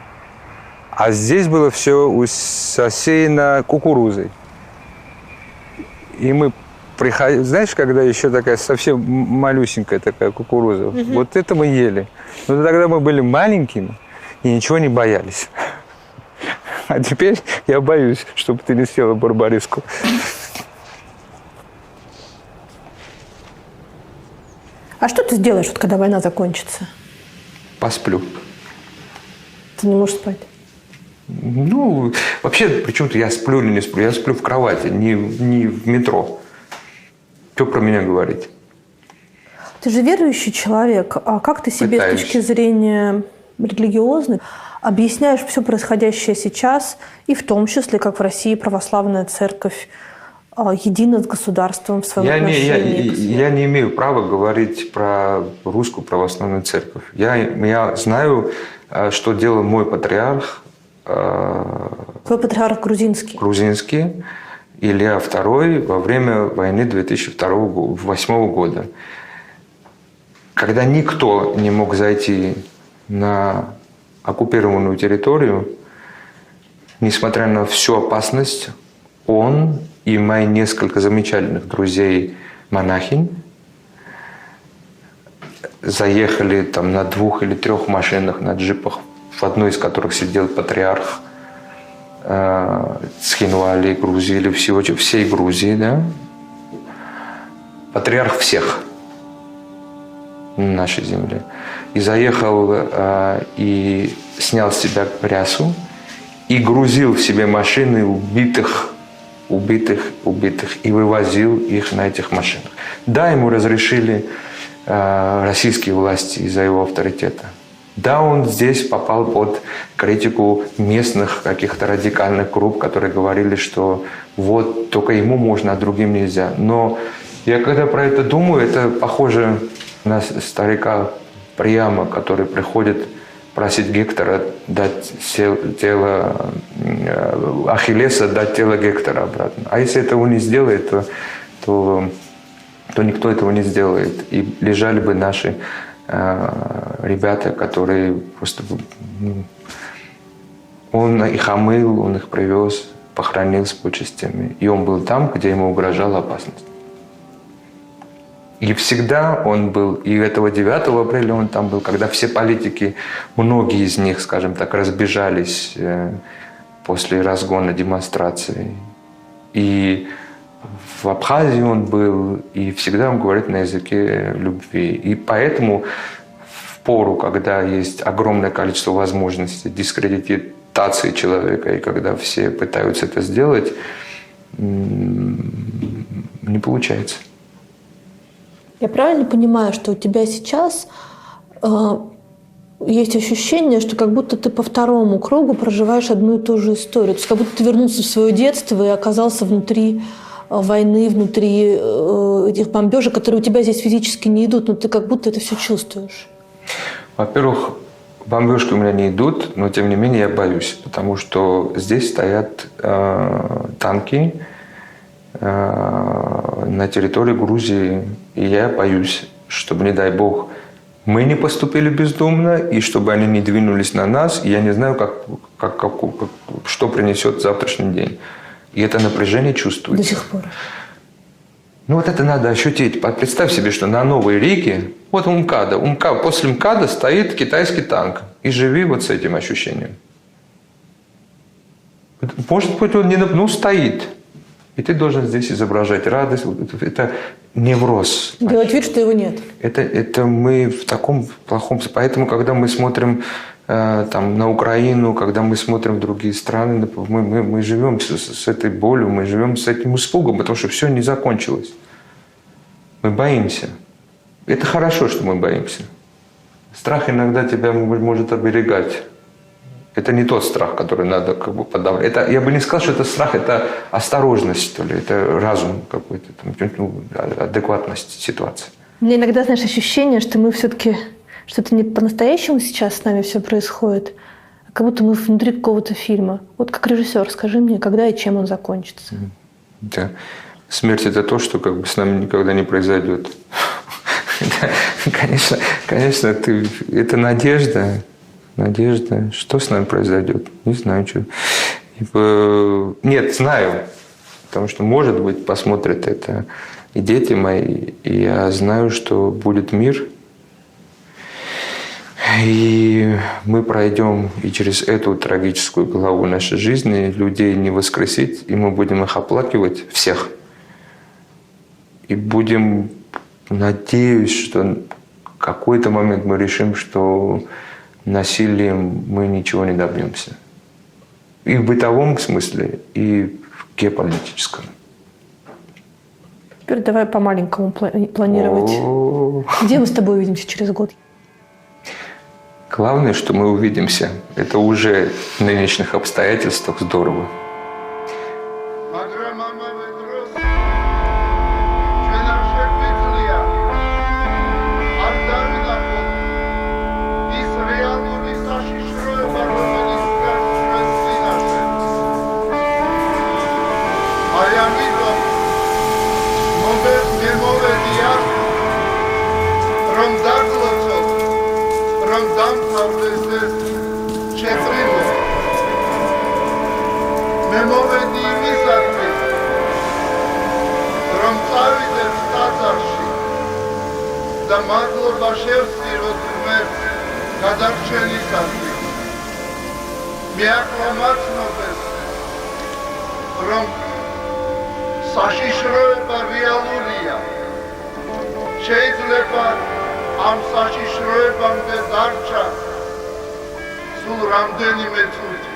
а здесь было все усеяно кукурузой. И мы приходили, знаешь, когда еще такая совсем малюсенькая такая кукуруза, вот это мы ели. Но тогда мы были маленькими и ничего не боялись. А теперь я боюсь, чтобы ты не съела барбариску. А что ты сделаешь, вот, когда война закончится? Посплю. Ты не можешь спать? Ну, вообще, почему-то я сплю или не сплю. Я сплю в кровати, не в метро. Что про меня говорить? Ты же верующий человек. А как ты себе Пытаюсь. с точки зрения религиозной объясняешь все происходящее сейчас, и в том числе, как в России православная церковь едина с государством в своем отношении? Я не имею права говорить про русскую православную церковь. Я знаю, что делал мой патриарх. Твой патриарх грузинский. Грузинский. Илья II во время войны 2008 года. Когда никто не мог зайти на оккупированную территорию, несмотря на всю опасность, он и мои несколько замечательных друзей-монахинь заехали там на 2 или 3 машинах, на джипах, в одной из которых сидел патриарх Схинвали, Грузии или всей Грузии, да? патриарх всех на нашей земле. И заехал и снял с себя рясу и грузил в себе машины убитых, и вывозил их на этих машинах. Да, ему разрешили российские власти из-за его авторитета. Да, он здесь попал под критику местных каких-то радикальных групп, которые говорили, что вот только ему можно, а другим нельзя. Но я когда про это думаю, это похоже на старика Приама, который приходит просить Гектора дать тело Ахиллеса, дать тело Гектора обратно. А если этого не сделает, то никто этого не сделает. И лежали бы наши ребята, которые просто... Он их омыл, он их привез, похоронил с почестями. И он был там, где ему угрожала опасность. И всегда он был, и этого 9 апреля он там был, когда все политики, многие из них, скажем так, разбежались после разгона демонстрации. И в Абхазии он был, и всегда он говорит на языке любви. И поэтому в пору, когда есть огромное количество возможностей дискредитации человека, и когда все пытаются это сделать, не получается. Я правильно понимаю, что у тебя сейчас есть ощущение, что как будто ты по второму кругу проживаешь одну и ту же историю? То есть как будто ты вернулся в свое детство и оказался внутри войны, внутри этих бомбежек, которые у тебя здесь физически не идут, но ты как будто это все чувствуешь. Во-первых, бомбежки у меня не идут, но тем не менее я боюсь, потому что здесь стоят танки на территории Грузии, и я боюсь, чтобы, не дай бог, мы не поступили бездумно, и чтобы они не двинулись на нас, и я не знаю, что принесет завтрашний день. И это напряжение чувствуется. До сих пор. Ну вот это надо ощутить. Представь себе, что на Новой Риге, вот МКАДа, после МКАДа стоит китайский танк. И живи вот с этим ощущением. Может быть, он не стоит. И ты должен здесь изображать радость. Это невроз. Делать вид, что его нет. Это мы в таком плохом... Поэтому, когда мы смотрим там, на Украину, когда мы смотрим в другие страны, мы живем с этой болью, мы живем с этим испугом, потому что все не закончилось. Мы боимся. Это хорошо, что мы боимся. Страх иногда тебя может оберегать. Это не тот страх, который надо подавлять. Я бы не сказал, что это страх, это осторожность, что ли, это разум какой-то, адекватность ситуации. У меня иногда, знаешь, ощущение, что мы все-таки, что это не по-настоящему сейчас с нами все происходит, а как будто мы внутри какого-то фильма. Вот как режиссер, скажи мне, когда и чем он закончится. Да. Смерть – это то, что как бы с нами никогда не произойдет. Конечно, это надежда. Надежда. Что с нами произойдет? Не знаю, что. Нет, знаю. Потому что, может быть, посмотрят это и дети мои. И я знаю, что будет мир. И мы пройдем и через эту трагическую главу нашей жизни. Людей не воскресить. И мы будем их оплакивать, всех. И будем, надеюсь, что в какой-то момент мы решим, что насилием мы ничего не добьемся. И в бытовом смысле, и в геополитическом. Теперь давай по-маленькому планировать. Где мы с тобой увидимся через год? Главное, что мы увидимся. Это уже в нынешних обстоятельствах здорово. შეიძლება ამ საშიშროებამდე დარჩა სულ რამდენიმე წუთი.